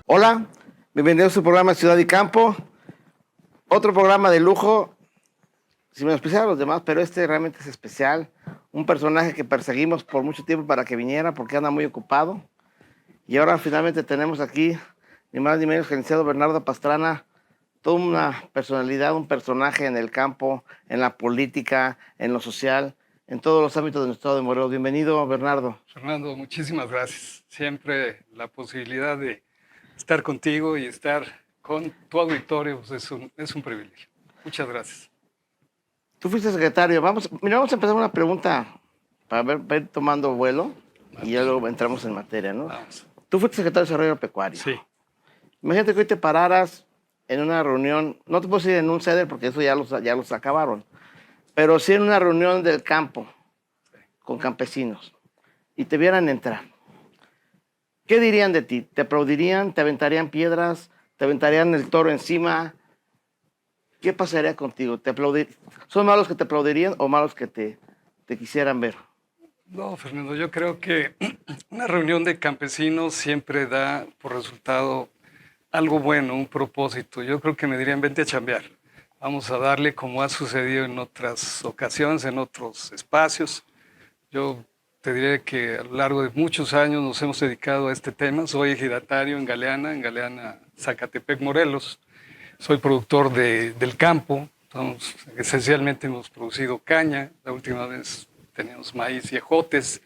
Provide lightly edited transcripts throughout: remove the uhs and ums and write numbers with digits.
Hola, bienvenidos a su programa Ciudad y Campo. Otro programa de lujo, sin menospreciar a los demás, pero este realmente es especial. Un personaje que perseguimos por mucho tiempo para que viniera porque anda muy ocupado. Y ahora finalmente tenemos aquí, ni más ni menos que el licenciado Bernardo Pastrana, toda una personalidad, un personaje en el campo, en la política, en lo social, en todos los ámbitos de nuestro estado de Morelos. Bienvenido, Bernardo. Fernando, muchísimas gracias. Siempre la posibilidad de estar contigo y estar con tu auditorio pues es un privilegio. Muchas gracias. Tú fuiste secretario. Vamos a empezar una pregunta para ver tomando vuelo y ya luego entramos en materia, ¿no? Vamos. Tú fuiste secretario de Desarrollo Pecuario. Sí. Imagínate que hoy te pararas en una reunión, no te puedo decir en un CEDER porque eso ya los acabaron, pero sí en una reunión del campo con campesinos y te vieran entrar. ¿Qué dirían de ti? ¿Te aplaudirían? ¿Te aventarían piedras? ¿Te aventarían el toro encima? ¿Qué pasaría contigo? ¿Son malos que te aplaudirían o malos que te quisieran ver? No, Fernando, yo creo que una reunión de campesinos siempre da por resultado algo bueno, un propósito. Yo creo que me dirían, vente a chambear. Vamos a darle como ha sucedido en otras ocasiones, en otros espacios. Yo te diré que a lo largo de muchos años nos hemos dedicado a este tema. Soy ejidatario en Galeana, Zacatepec, Morelos. Soy productor del campo. Esencialmente hemos producido caña. La última vez teníamos maíz y ejotes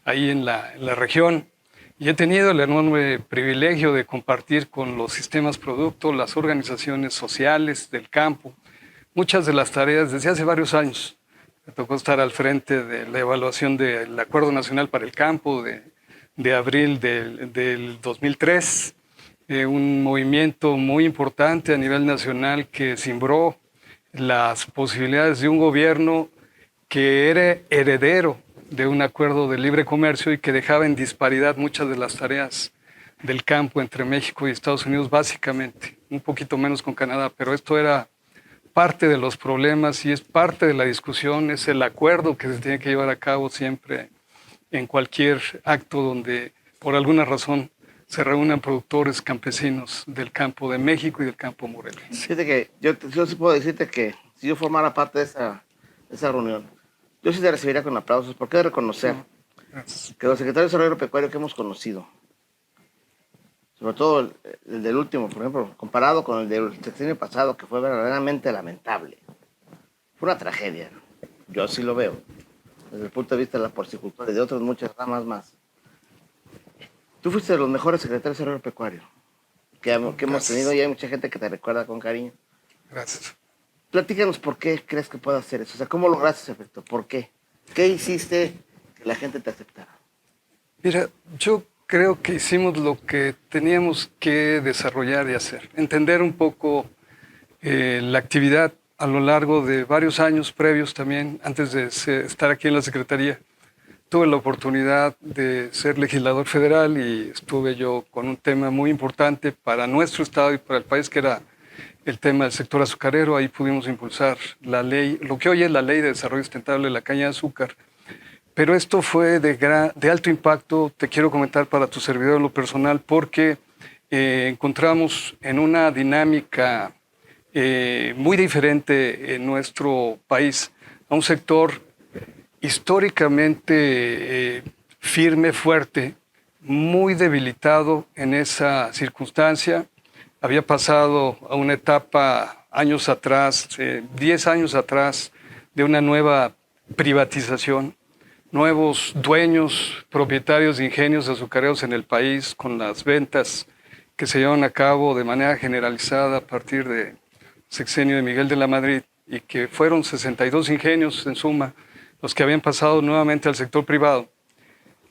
ahí en la región. Y he tenido el enorme privilegio de compartir con los sistemas producto, las organizaciones sociales del campo, muchas de las tareas desde hace varios años. Me tocó estar al frente de la evaluación del Acuerdo Nacional para el Campo de abril del 2003, un movimiento muy importante a nivel nacional que cimbró las posibilidades de un gobierno que era heredero de un acuerdo de libre comercio y que dejaba en disparidad muchas de las tareas del campo entre México y Estados Unidos, básicamente, un poquito menos con Canadá, pero esto era parte de los problemas y es parte de la discusión, es el acuerdo que se tiene que llevar a cabo siempre en cualquier acto donde por alguna razón se reúnan productores campesinos del campo de México y del campo morelense. Fíjate que yo sí puedo decirte que si yo formara parte de esa reunión, yo sí te recibiría con aplausos, porque he de reconocer que los secretarios de Desarrollo Pecuario que hemos conocido, sobre todo el del último, por ejemplo, comparado con el del sexenio pasado, que fue verdaderamente lamentable. Fue una tragedia. Yo así lo veo, desde el punto de vista de la porcicultura y de otras muchas ramas más. Tú fuiste de los mejores secretarios de Desarrollo Pecuario que hemos tenido y hay mucha gente que te recuerda con cariño. Gracias. Platícanos por qué crees que puedo hacer eso. O sea, ¿cómo lograste ese efecto? ¿Por qué? ¿Qué hiciste que la gente te aceptara? Mira, yo creo que hicimos lo que teníamos que desarrollar y hacer. Entender un poco la actividad a lo largo de varios años previos también, antes de estar aquí en la Secretaría. Tuve la oportunidad de ser legislador federal y estuve yo con un tema muy importante para nuestro estado y para el país, que era el tema del sector azucarero. Ahí pudimos impulsar la ley, lo que hoy es la Ley de Desarrollo Sustentable de la Caña de Azúcar. Pero esto fue de alto impacto, te quiero comentar para tu servidor en lo personal, porque encontramos en una dinámica muy diferente en nuestro país a un sector históricamente firme, fuerte, muy debilitado en esa circunstancia. Había pasado a una etapa años atrás, 10 años atrás, de una nueva privatización, nuevos dueños, propietarios de ingenios azucareros en el país, con las ventas que se llevan a cabo de manera generalizada a partir del sexenio de Miguel de la Madrid, y que fueron 62 ingenios en suma los que habían pasado nuevamente al sector privado.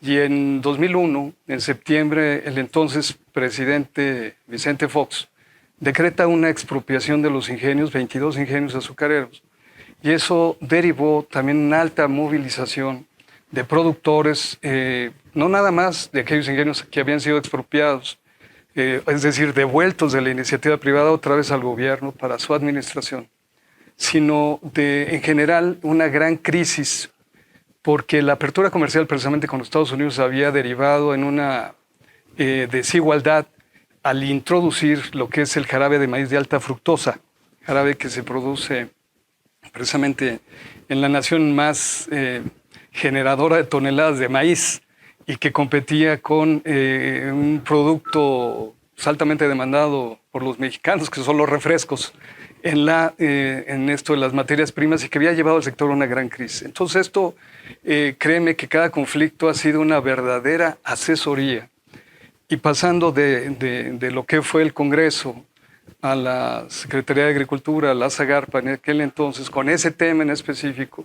Y en 2001, en septiembre, el entonces presidente Vicente Fox decreta una expropiación de los ingenios, 22 ingenios azucareros. Y eso derivó también una alta movilización de productores, no nada más de aquellos ingenios que habían sido expropiados, es decir, devueltos de la iniciativa privada otra vez al gobierno para su administración, sino en general una gran crisis, porque la apertura comercial precisamente con los Estados Unidos había derivado en una desigualdad al introducir lo que es el jarabe de maíz de alta fructosa, jarabe que se produce precisamente en la nación más generadora de toneladas de maíz y que competía con un producto altamente demandado por los mexicanos, que son los refrescos, en esto de las materias primas y que había llevado al sector a una gran crisis. Entonces esto, créeme que cada conflicto ha sido una verdadera asesoría. Y pasando de lo que fue el Congreso a la Secretaría de Agricultura, a la Zagarpa en aquel entonces, con ese tema en específico,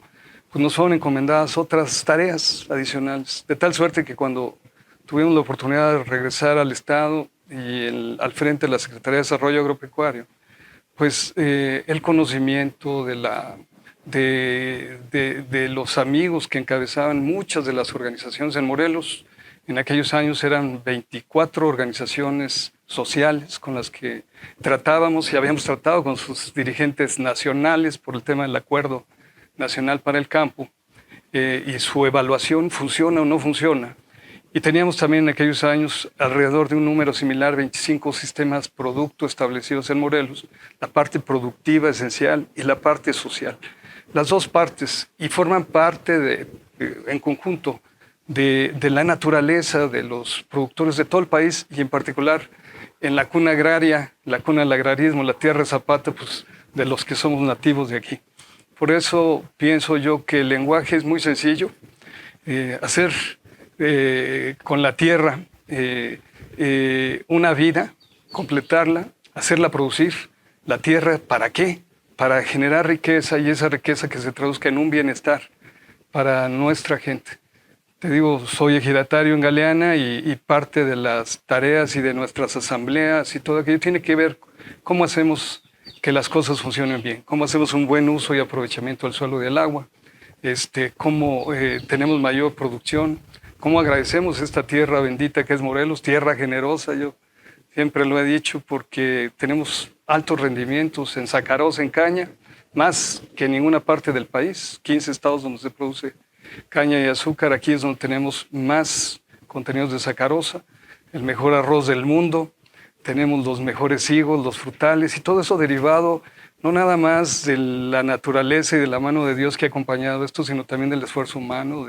pues nos fueron encomendadas otras tareas adicionales, de tal suerte que cuando tuvimos la oportunidad de regresar al Estado y al frente de la Secretaría de Desarrollo Agropecuario, pues el conocimiento de los amigos que encabezaban muchas de las organizaciones en Morelos, en aquellos años eran 24 organizaciones sociales con las que tratábamos y habíamos tratado con sus dirigentes nacionales por el tema del Acuerdo Nacional para el Campo y su evaluación, funciona o no funciona. Y teníamos también en aquellos años alrededor de un número similar, 25 sistemas producto establecidos en Morelos, la parte productiva esencial y la parte social. Las dos partes, y forman parte en conjunto de la naturaleza de los productores de todo el país y en particular en la cuna agraria, la cuna del agrarismo, la tierra de Zapata, pues de los que somos nativos de aquí. Por eso pienso yo que el lenguaje es muy sencillo, hacer con la tierra una vida, completarla, hacerla producir. La tierra, ¿para qué? Para generar riqueza y esa riqueza que se traduzca en un bienestar para nuestra gente. Te digo, soy ejidatario en Galeana y parte de las tareas y de nuestras asambleas y todo aquello tiene que ver cómo hacemos que las cosas funcionen bien, cómo hacemos un buen uso y aprovechamiento del suelo y del agua, cómo tenemos mayor producción, cómo agradecemos esta tierra bendita que es Morelos, tierra generosa, yo siempre lo he dicho, porque tenemos altos rendimientos en sacarosa, en caña, más que en ninguna parte del país, 15 estados donde se produce caña y azúcar, aquí es donde tenemos más contenidos de sacarosa, el mejor arroz del mundo, tenemos los mejores higos, los frutales y todo eso derivado no nada más de la naturaleza y de la mano de Dios que ha acompañado esto, sino también del esfuerzo humano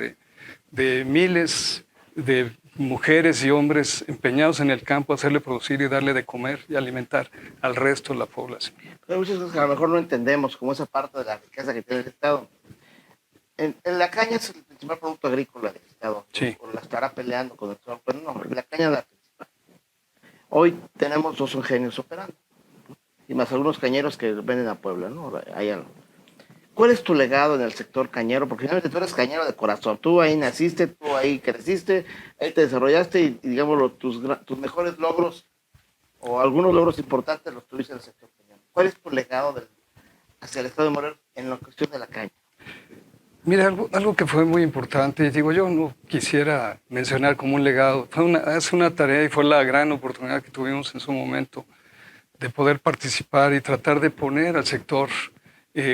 de miles de mujeres y hombres empeñados en el campo a hacerle producir y darle de comer y alimentar al resto de la población. Hay muchas cosas que a lo mejor no entendemos, como esa parte de la riqueza que tiene el Estado. En la caña es el principal producto agrícola del Estado. Sí. La estará peleando con el sol, pero no, la caña es la principal. Hoy tenemos 2 ingenios operando, y más algunos cañeros que venden a Puebla, ¿no? Allá. ¿Cuál es tu legado en el sector cañero? Porque finalmente tú eres cañero de corazón. Tú ahí naciste, tú ahí creciste, ahí te desarrollaste y digamos, tus mejores logros o algunos logros importantes los tuviste en el sector cañero. ¿Cuál es tu legado hacia el Estado de Morelos en la cuestión de la caña? Mira, algo que fue muy importante, y digo, yo no quisiera mencionar como un legado, es una tarea y fue la gran oportunidad que tuvimos en su momento de poder participar y tratar de poner al sector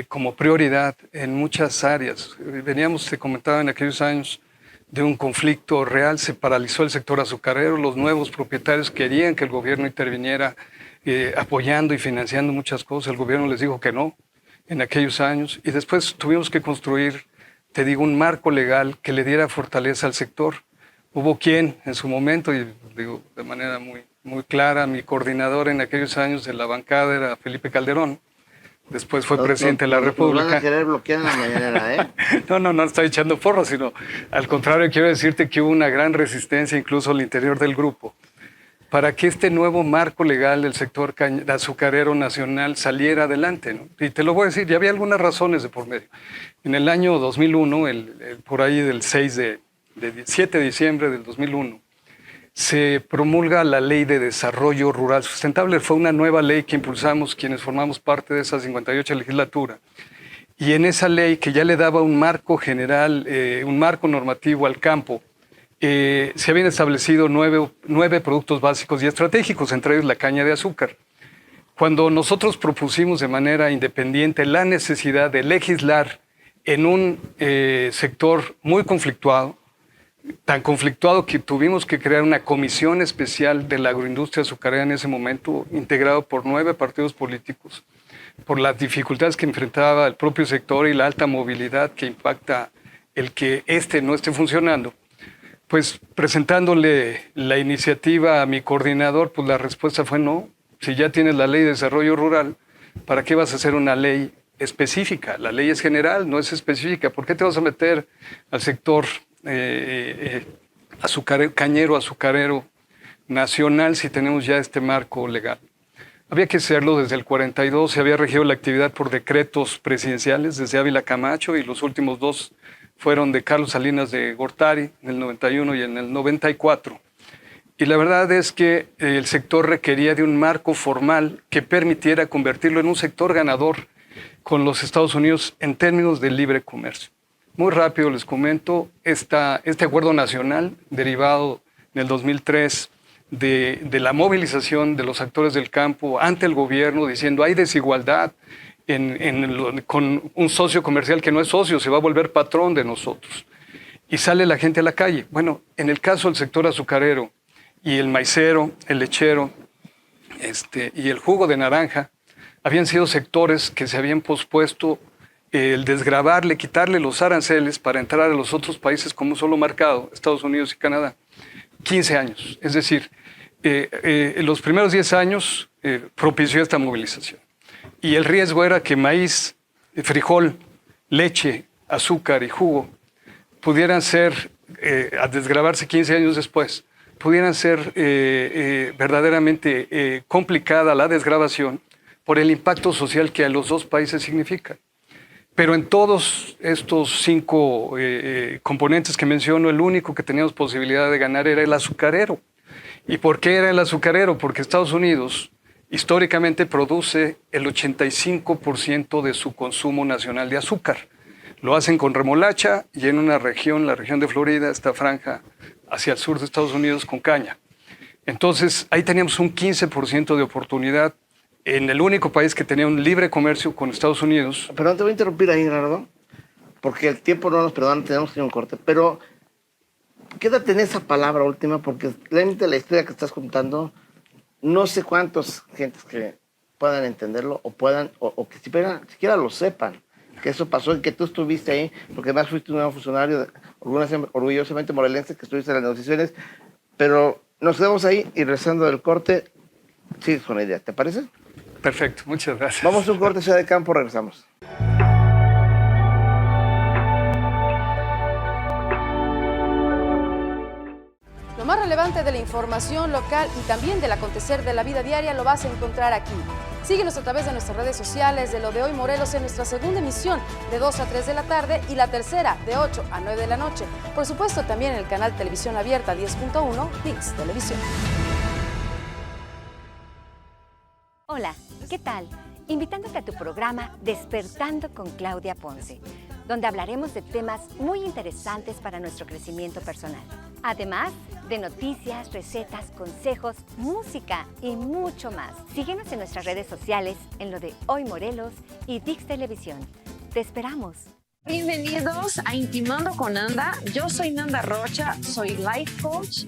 como prioridad en muchas áreas. Veníamos, te comentaba en aquellos años, de un conflicto real, se paralizó el sector azucarero, los nuevos propietarios querían que el gobierno interviniera apoyando y financiando muchas cosas, el gobierno les dijo que no en aquellos años y después tuvimos que construir, te digo, un marco legal que le diera fortaleza al sector. Hubo quien en su momento, y digo de manera muy, muy clara, mi coordinador en aquellos años de la bancada era Felipe Calderón, después fue presidente de la República. Van a querer bloquear en la mañanera, ¿eh? No estoy echando porras, sino al contrario, quiero decirte que hubo una gran resistencia incluso al interior del grupo para que este nuevo marco legal del sector azucarero nacional saliera adelante, ¿no? Y te lo voy a decir, ya había algunas razones de por medio. En el año 2001, por ahí del 7 de diciembre del 2001, se promulga la Ley de Desarrollo Rural Sustentable. Fue una nueva ley que impulsamos quienes formamos parte de esa 58 legislatura. Y en esa ley, que ya le daba un marco general, un marco normativo al campo, se habían establecido 9 productos básicos y estratégicos, entre ellos la caña de azúcar. Cuando nosotros propusimos de manera independiente la necesidad de legislar en un sector muy conflictuado, tan conflictuado que tuvimos que crear una comisión especial de la agroindustria azucarera en ese momento, integrado por 9 partidos políticos, por las dificultades que enfrentaba el propio sector y la alta movilidad que impacta el que no esté funcionando. Pues presentándole la iniciativa a mi coordinador, pues la respuesta fue no. Si ya tienes la ley de desarrollo rural, ¿para qué vas a hacer una ley específica? La ley es general, no es específica. ¿Por qué te vas a meter al sector cañero, azucarero nacional si tenemos ya este marco legal? Había que hacerlo desde el 42, se había regido la actividad por decretos presidenciales desde Ávila Camacho y los últimos 2 fueron de Carlos Salinas de Gortari en el 91 y en el 94. Y la verdad es que el sector requería de un marco formal que permitiera convertirlo en un sector ganador con los Estados Unidos en términos de libre comercio. Muy rápido les comento, este acuerdo nacional derivado en el 2003 de la movilización de los actores del campo ante el gobierno diciendo hay desigualdad con un socio comercial que no es socio, se va a volver patrón de nosotros. Y sale la gente a la calle. Bueno, en el caso del sector azucarero y el maicero, el lechero y el jugo de naranja, habían sido sectores que se habían pospuesto el desgravarle, quitarle los aranceles para entrar a los otros países como un solo mercado, Estados Unidos y Canadá, 15 años. Es decir, en los primeros 10 años propició esta movilización. Y el riesgo era que maíz, frijol, leche, azúcar y jugo pudieran ser, al desgravarse 15 años después, pudieran ser verdaderamente complicada la desgravación por el impacto social que a los 2 países significa. Pero en todos estos 5 componentes que menciono, el único que teníamos posibilidad de ganar era el azucarero. ¿Y por qué era el azucarero? Porque Estados Unidos históricamente produce el 85% de su consumo nacional de azúcar. Lo hacen con remolacha y en una región, la región de Florida, esta franja hacia el sur de Estados Unidos con caña. Entonces, ahí teníamos un 15% de oportunidad en el único país que tenía un libre comercio con Estados Unidos. Perdón, te voy a interrumpir ahí, Gerardo, porque el tiempo no nos perdona, tenemos que ir a un corte, pero quédate en esa palabra última, porque realmente la historia que estás contando, no sé cuántos gentes que puedan entenderlo o que siquiera lo sepan, que eso pasó y que tú estuviste ahí, porque además fuiste un funcionario orgullosamente morelense que estuviste en las negociaciones, pero nos quedamos ahí y regresando del corte, sigues con la idea, ¿te parece? Perfecto, muchas gracias. Vamos a un corte, Ciudad de Campo, regresamos. Lo más relevante de la información local y también del acontecer de la vida diaria lo vas a encontrar aquí. Síguenos a través de nuestras redes sociales de Lo de Hoy Morelos en nuestra segunda emisión de 2 a 3 de la tarde y la tercera de 8 a 9 de la noche. Por supuesto, también en el canal Televisión Abierta 10.1 ViX Televisión. Hola, ¿qué tal? Invitándote a tu programa Despertando con Claudia Ponce, donde hablaremos de temas muy interesantes para nuestro crecimiento personal. Además de noticias, recetas, consejos, música y mucho más. Síguenos en nuestras redes sociales en Lo de Hoy Morelos y ViX Televisión. ¡Te esperamos! Bienvenidos a Intimando con Nanda. Yo soy Nanda Rocha, soy life coach.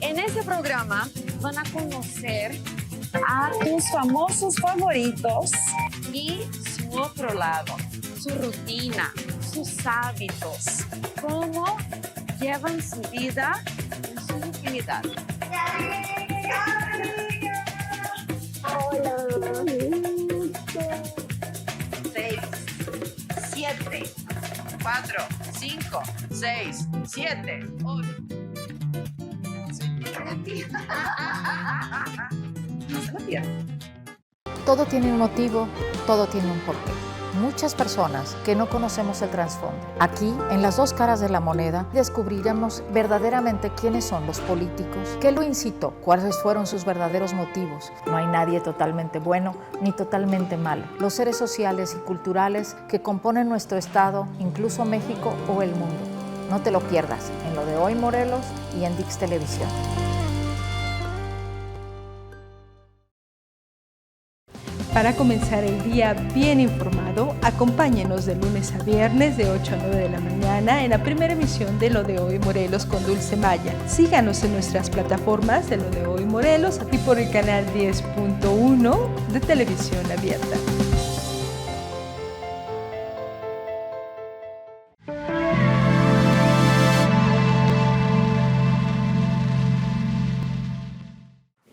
En este programa van a conocer a tus famosos favoritos y su otro lado, su rutina, sus hábitos, cómo llevan su vida en su intimidad. Hola. 6, 7, 4, 5, 6, 7, 8. No se lo pierdan. Todo tiene un motivo, todo tiene un porqué. Muchas personas que no conocemos el trasfondo. Aquí, en las 2 caras de la moneda, descubriremos verdaderamente quiénes son los políticos, qué lo incitó, cuáles fueron sus verdaderos motivos. No hay nadie totalmente bueno ni totalmente malo. Los seres sociales y culturales que componen nuestro estado, incluso México o el mundo. No te lo pierdas en Lo de Hoy Morelos y en ViX Televisión. Para comenzar el día bien informado, acompáñenos de lunes a viernes de 8 a 9 de la mañana en la primera emisión de Lo de Hoy Morelos con Dulce Maya. Síganos en nuestras plataformas de Lo de Hoy Morelos y por el canal 10.1 de Televisión Abierta.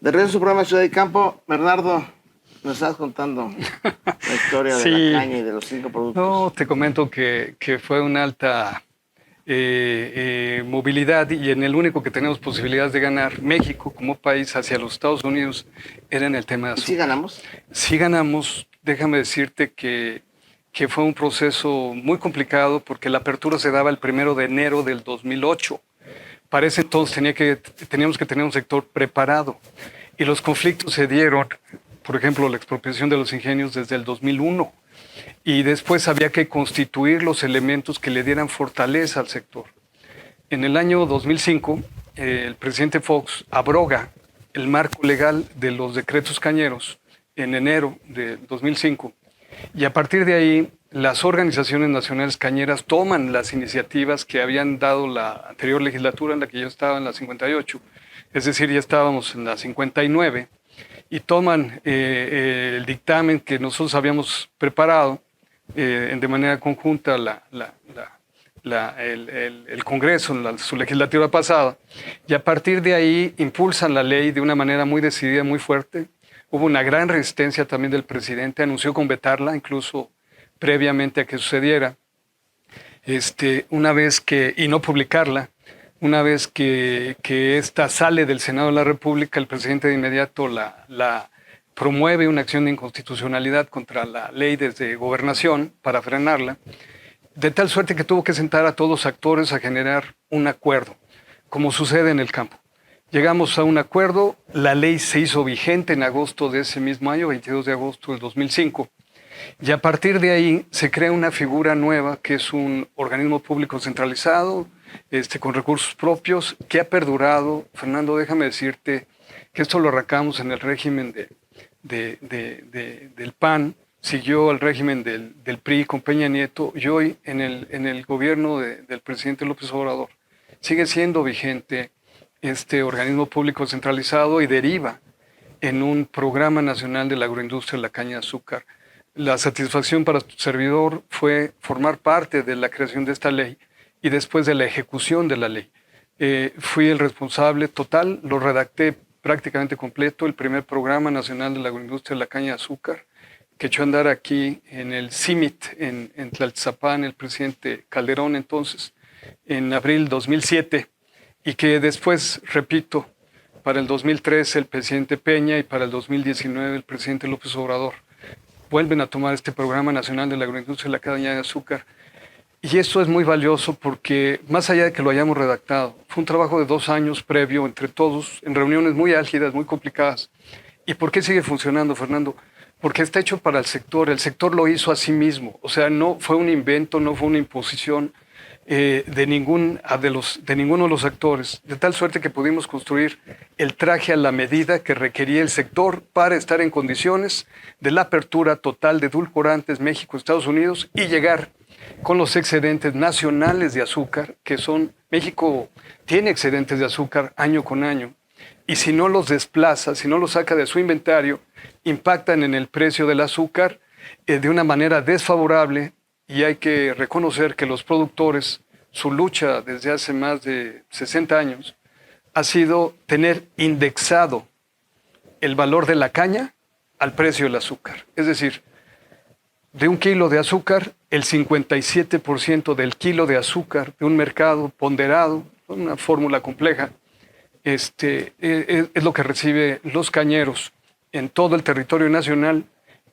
De regreso a su programa Ciudad y Campo, Bernardo, nos estás contando la historia de la caña y de los 5 productos. No, te comento que fue una alta movilidad y en el único que tenemos posibilidades de ganar, México como país hacia los Estados Unidos, era en el tema de azúcar. ¿Sí ganamos? Sí ganamos. Déjame decirte que fue un proceso muy complicado porque la apertura se daba el 1 de enero del 2008. Para ese entonces teníamos que tener un sector preparado y los conflictos se dieron, por ejemplo, la expropiación de los ingenios desde el 2001 y después había que constituir los elementos que le dieran fortaleza al sector. En el año 2005, el presidente Fox abroga el marco legal de los decretos cañeros en enero de 2005 y a partir de ahí las organizaciones nacionales cañeras toman las iniciativas que habían dado la anterior legislatura en la que yo estaba en la 58, es decir, ya estábamos en la 59, y toman el dictamen que nosotros habíamos preparado de manera conjunta el Congreso en su legislatura pasada, y a partir de ahí impulsan la ley de una manera muy decidida, muy fuerte. Hubo una gran resistencia también del presidente, anunció con vetarla, incluso previamente a que sucediera, una vez que, y no publicarla, una vez que esta sale del Senado de la República, el presidente de inmediato la promueve una acción de inconstitucionalidad contra la ley desde gobernación para frenarla, de tal suerte que tuvo que sentar a todos los actores a generar un acuerdo, como sucede en el campo. Llegamos a un acuerdo, la ley se hizo vigente en agosto de ese mismo año, 22 de agosto del 2005, y a partir de ahí se crea una figura nueva que es un organismo público centralizado, con recursos propios, que ha perdurado. Fernando, déjame decirte que esto lo arrancamos en el régimen del PAN, siguió al régimen del PRI con Peña Nieto, y hoy en el gobierno del presidente López Obrador sigue siendo vigente este organismo público centralizado y deriva en un programa nacional de la agroindustria de la caña de azúcar. La satisfacción para tu servidor fue formar parte de la creación de esta ley y después de la ejecución de la ley. Fui el responsable total, lo redacté prácticamente completo, el primer programa nacional de la agroindustria de la caña de azúcar, que echó a andar aquí en el CIMIT, en Tlaltizapán, el presidente Calderón entonces, en abril 2007, y que después, repito, para el 2013 el presidente Peña y para el 2019 el presidente López Obrador vuelven a tomar este programa nacional de la agroindustria de la caña de azúcar. Y esto es muy valioso porque, más allá de que lo hayamos redactado, fue un trabajo de 2 años previo entre todos, en reuniones muy álgidas, muy complicadas. ¿Y por qué sigue funcionando, Fernando? Porque está hecho para el sector lo hizo a sí mismo, o sea, no fue un invento, no fue una imposición de ninguno de los actores, de tal suerte que pudimos construir el traje a la medida que requería el sector para estar en condiciones de la apertura total de edulcorantes México-Estados Unidos y llegar con los excedentes nacionales de azúcar, que son, México tiene excedentes de azúcar año con año, y si no los desplaza, si no los saca de su inventario, impactan en el precio del azúcar de una manera desfavorable, y hay que reconocer que los productores, su lucha desde hace más de 60 años, ha sido tener indexado el valor de la caña al precio del azúcar. Es decir, de 1 kilo de azúcar, el 57% del kilo de azúcar de un mercado ponderado, una fórmula compleja, es lo que recibe los cañeros en todo el territorio nacional,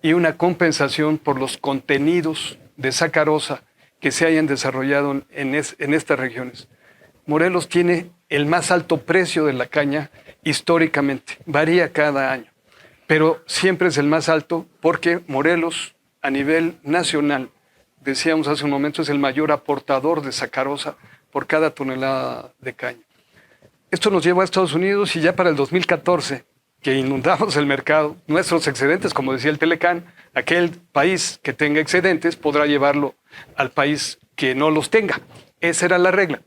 y una compensación por los contenidos de sacarosa que se hayan desarrollado en estas regiones. Morelos tiene el más alto precio de la caña históricamente, varía cada año, pero siempre es el más alto porque Morelos a nivel nacional, decíamos hace un momento, es el mayor aportador de sacarosa por cada tonelada de caña. Esto nos lleva a Estados Unidos y ya para el 2014 que inundamos el mercado, nuestros excedentes, como decía el Telecán, aquel país que tenga excedentes podrá llevarlo al país que no los tenga. Esa era la regla.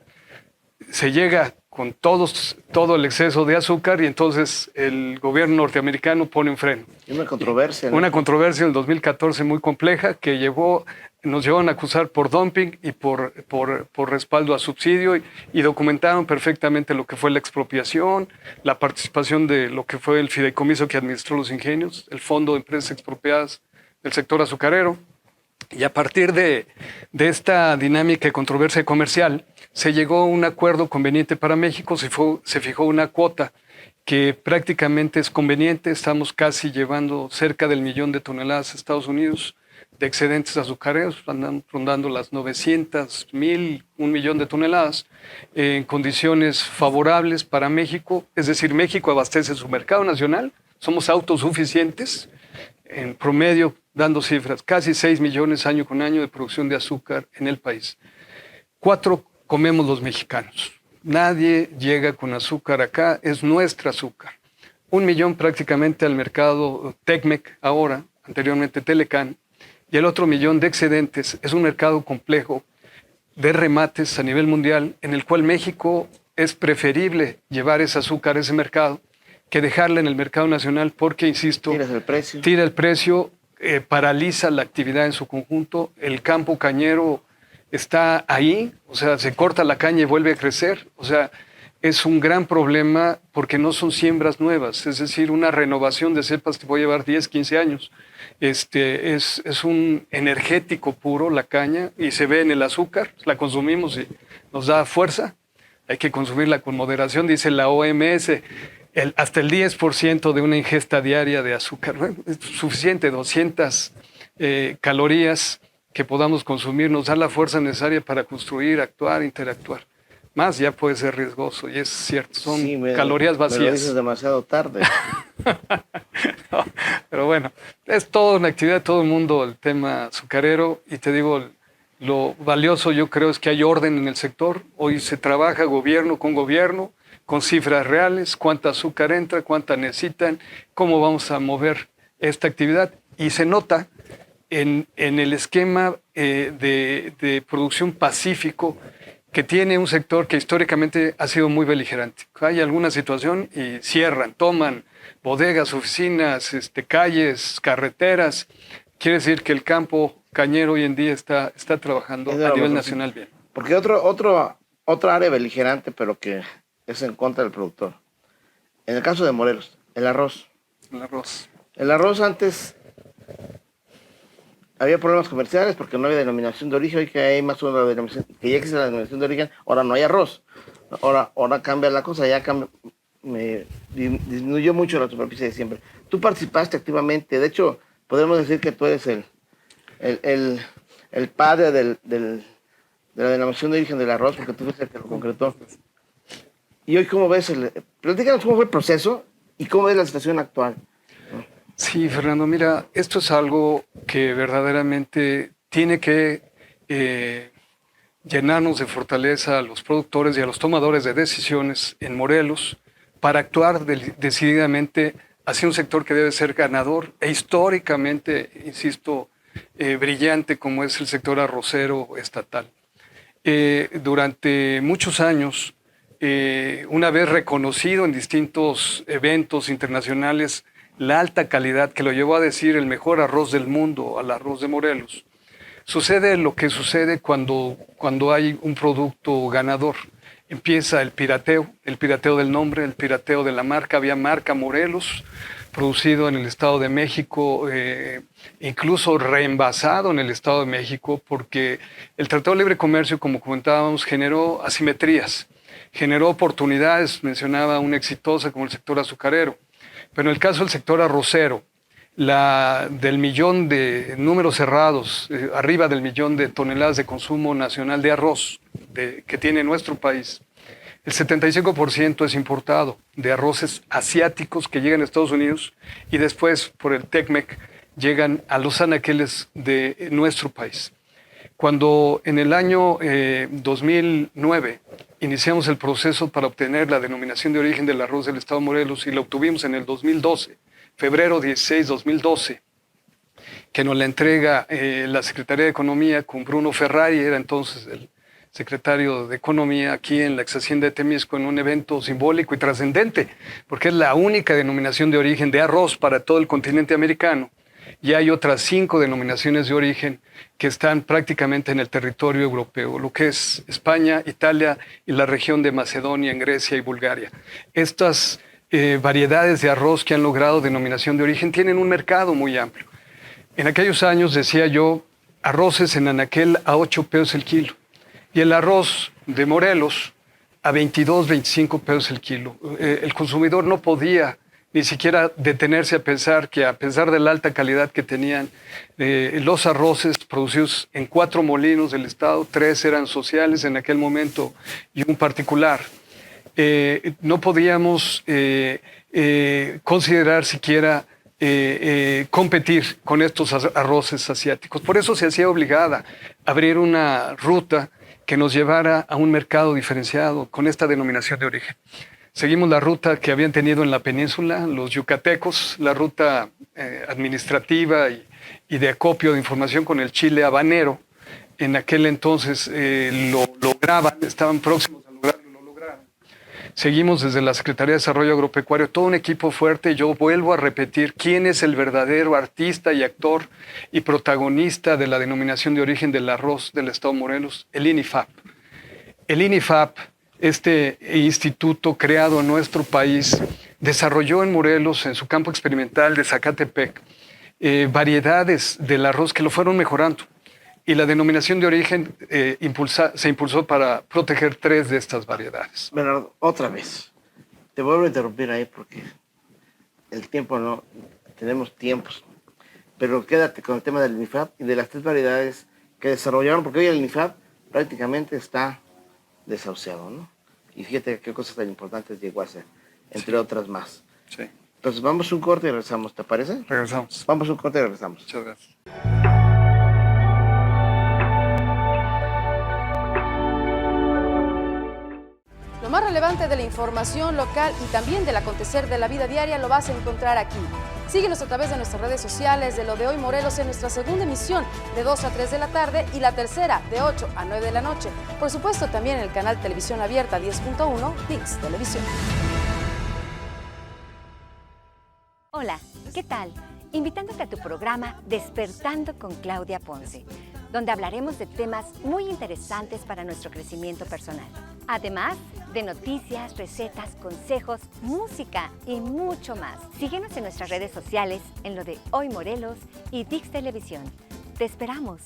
Se llega con todo el exceso de azúcar y entonces el gobierno norteamericano pone un freno. Y una controversia, ¿no? Una controversia en el 2014 muy compleja que nos llevaron a acusar por dumping y por respaldo a subsidio y documentaron perfectamente lo que fue la expropiación, la participación de lo que fue el fideicomiso que administró los ingenios, el Fondo de Empresas Expropiadas del sector azucarero. Y a partir de esta dinámica de controversia comercial, se llegó a un acuerdo conveniente para México, se fijó una cuota que prácticamente es conveniente. Estamos casi llevando cerca del 1.000.000 de toneladas a Estados Unidos de excedentes azucareros, andan rondando las 900.000, 1.000.000 de toneladas, en condiciones favorables para México. Es decir, México abastece su mercado nacional, somos autosuficientes, en promedio, dando cifras, casi 6 millones año con año de producción de azúcar en el país. 4 comemos los mexicanos. Nadie llega con azúcar acá, es nuestra azúcar. 1 millón prácticamente al mercado Tecmec ahora, anteriormente Telecán, y el otro 1.000.000 de excedentes. Es un mercado complejo de remates a nivel mundial en el cual México es preferible llevar ese azúcar a ese mercado que dejarla en el mercado nacional porque, insisto, tira el precio, paraliza la actividad en su conjunto. El campo cañero está ahí, o sea, se corta la caña y vuelve a crecer. O sea, es un gran problema porque no son siembras nuevas, es decir, una renovación de cepas que puede llevar 10, 15 años. Es un energético puro la caña y se ve en el azúcar, la consumimos y nos da fuerza. Hay que consumirla con moderación, dice la OMS. Hasta el 10% de una ingesta diaria de azúcar, ¿no? Es suficiente, 200 calorías que podamos consumir, nos da la fuerza necesaria para construir, actuar, interactuar. Más ya puede ser riesgoso, y es cierto, son calorías vacías. Me lo dices demasiado tarde. No, pero bueno, es toda una actividad de todo el mundo el tema azucarero, y te digo, lo valioso yo creo es que hay orden en el sector. Hoy se trabaja gobierno, con cifras reales, cuánta azúcar entra, cuánta necesitan, cómo vamos a mover esta actividad. Y se nota en el esquema de producción pacífico que tiene un sector que históricamente ha sido muy beligerante. Hay alguna situación y cierran, toman bodegas, oficinas, calles, carreteras. Quiere decir que el campo cañero hoy en día está trabajando a nivel nacional bien. Porque otra área beligerante, pero que es en contra del productor. En el caso de Morelos, el arroz. El arroz antes había problemas comerciales porque no había denominación de origen. Hoy que hay más una denominación, que ya existe la denominación de origen, ahora no hay arroz. Ahora cambia la cosa, disminuyó mucho la superficie de siembra. Tú participaste activamente, de hecho, podemos decir que tú eres el padre de la denominación de origen del arroz, porque tú fuiste el que lo concretó. Y hoy, ¿cómo ves? Platícanos cómo fue el proceso y cómo ves la situación actual. Sí, Fernando, mira, esto es algo que verdaderamente tiene que llenarnos de fortaleza a los productores y a los tomadores de decisiones en Morelos para actuar decididamente hacia un sector que debe ser ganador e históricamente, insisto, brillante como es el sector arrocero estatal. Durante muchos años, una vez reconocido en distintos eventos internacionales la alta calidad que lo llevó a decir el mejor arroz del mundo al arroz de Morelos, sucede lo que sucede cuando hay un producto ganador. Empieza el pirateo del nombre, el pirateo de la marca. Había marca Morelos, producido en el Estado de México, incluso reenvasado en el Estado de México, porque el Tratado de Libre Comercio, como comentábamos, generó asimetrías, generó oportunidades. Mencionaba una exitosa como el sector azucarero, pero en el caso del sector arrocero, del 1.000.000 de números cerrados, arriba del 1.000.000 de toneladas de consumo nacional de arroz que tiene nuestro país, el 75% es importado de arroces asiáticos que llegan a Estados Unidos y después por el Tecmec llegan a los anaqueles de nuestro país. Cuando en el año 2009 iniciamos el proceso para obtener la denominación de origen del arroz del Estado de Morelos y la obtuvimos en el 2012, febrero 16, 2012, que nos la entrega la Secretaría de Economía con Bruno Ferrari, era entonces el secretario de Economía aquí en la ex hacienda de Temisco, en un evento simbólico y trascendente, porque es la única denominación de origen de arroz para todo el continente americano. Y hay otras 5 denominaciones de origen que están prácticamente en el territorio europeo, lo que es España, Italia y la región de Macedonia, en Grecia y Bulgaria. Estas variedades de arroz que han logrado denominación de origen tienen un mercado muy amplio. En aquellos años, decía yo, arroces en anaquel a 8 pesos el kilo y el arroz de Morelos a 22, 25 pesos el kilo. El consumidor no podía ni siquiera detenerse a pensar que, a pesar de la alta calidad que tenían los arroces producidos en 4 molinos del estado, 3 eran sociales en aquel momento y un particular, no podíamos considerar siquiera competir con estos arroces asiáticos. Por eso se hacía obligada abrir una ruta que nos llevara a un mercado diferenciado con esta denominación de origen. Seguimos la ruta que habían tenido en la península los yucatecos, la ruta administrativa y de acopio de información con el chile habanero. En aquel entonces lo lograban, estaban próximos a lograrlo, lo lograron. Seguimos desde la Secretaría de Desarrollo Agropecuario, todo un equipo fuerte. Yo vuelvo a repetir quién es el verdadero artista y actor y protagonista de la denominación de origen del arroz del Estado de Morelos, el INIFAP. El INIFAP, este instituto creado en nuestro país, desarrolló en Morelos, en su campo experimental de Zacatepec, variedades del arroz que lo fueron mejorando. Y la denominación de origen se impulsó para proteger 3 de estas variedades. Bernardo, otra vez, te vuelvo a interrumpir ahí porque el tiempo no, tenemos tiempos, pero quédate con el tema del INIFAP y de las 3 variedades que desarrollaron, porque hoy el INIFAP prácticamente está desahuciado, ¿no? Y fíjate qué cosas tan importantes llegó a hacer, entre otras más. Sí. Entonces vamos a un corte y regresamos, ¿te parece? Regresamos. Vamos a un corte y regresamos. Muchas gracias. Lo más relevante de la información local y también del acontecer de la vida diaria lo vas a encontrar aquí. Síguenos a través de nuestras redes sociales de Lo de Hoy Morelos en nuestra segunda emisión de 2 a 3 de la tarde y la tercera de 8 a 9 de la noche. Por supuesto, también en el canal Televisión Abierta 10.1 ViX Televisión. Hola, ¿qué tal? Invitándote a tu programa Despertando con Claudia Ponce, donde hablaremos de temas muy interesantes para nuestro crecimiento personal. Además de noticias, recetas, consejos, música y mucho más. Síguenos en nuestras redes sociales en Lo de Hoy Morelos y ViX Televisión. Te esperamos.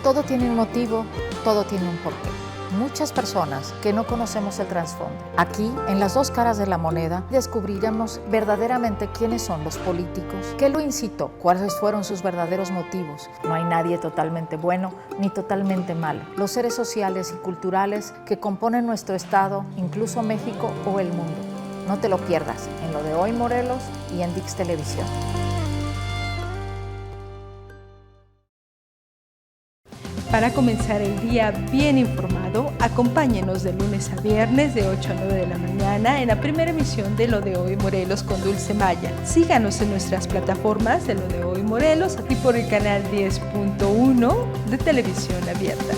Todo tiene un motivo, todo tiene un porqué. Muchas personas que no conocemos el trasfondo. Aquí, en las 2 caras de la moneda, descubriremos verdaderamente quiénes son los políticos, qué lo incitó, cuáles fueron sus verdaderos motivos. No hay nadie totalmente bueno ni totalmente malo. Los seres sociales y culturales que componen nuestro estado, incluso México o el mundo. No te lo pierdas en Lo de Hoy Morelos y en ViX Televisión. Para comenzar el día bien informado, acompáñenos de lunes a viernes de 8 a 9 de la mañana en la primera emisión de Lo de Hoy Morelos con Dulce Maya. Síganos en nuestras plataformas de Lo de Hoy Morelos, aquí por el canal 10.1 de Televisión Abierta.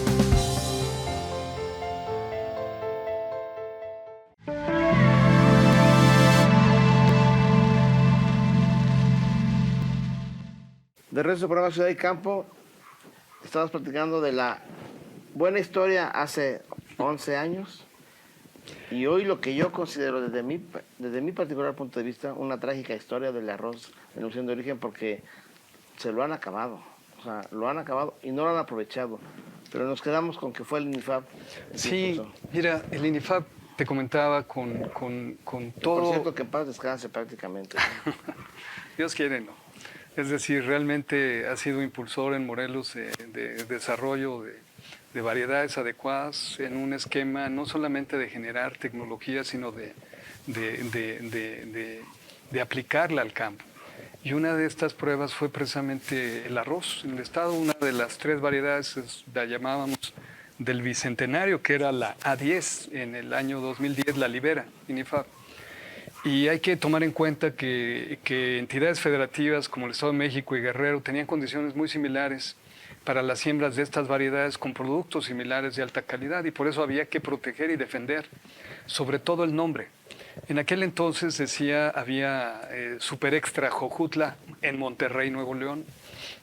De regreso al programa Ciudad y Campo, estamos platicando de la buena historia hace 11 años y hoy lo que yo considero desde mi particular punto de vista una trágica historia del arroz de denominación de origen, porque se lo han acabado, o sea, lo han acabado y no lo han aprovechado, pero nos quedamos con que fue el INIFAP. Sí, mira, el INIFAP te comentaba con todo... Por cierto, que en paz descanse prácticamente. Dios quiere, no. Es decir, realmente ha sido impulsor en Morelos de desarrollo de variedades adecuadas en un esquema no solamente de generar tecnología, sino de aplicarla al campo. Y una de estas pruebas fue precisamente el arroz. En el estado, una de las 3 variedades la llamábamos del Bicentenario, que era la A10, en el año 2010 la libera INIFAP. Y hay que tomar en cuenta que entidades federativas como el Estado de México y Guerrero tenían condiciones muy similares para las siembras de estas variedades con productos similares de alta calidad, y por eso había que proteger y defender, sobre todo el nombre. En aquel entonces había Super Extra Jojutla en Monterrey, Nuevo León.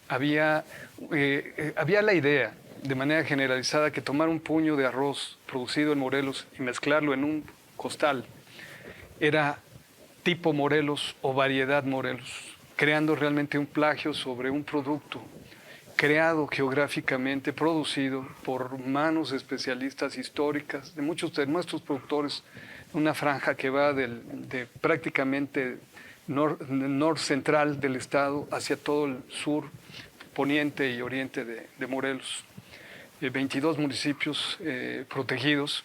Había la idea, de manera generalizada, que tomar un puño de arroz producido en Morelos y mezclarlo en un costal era tipo Morelos o variedad Morelos, creando realmente un plagio sobre un producto creado geográficamente, producido por manos especialistas históricas de muchos de nuestros productores, una franja que va de prácticamente norte-central del estado hacia todo el sur, poniente y oriente de Morelos. 22 municipios protegidos,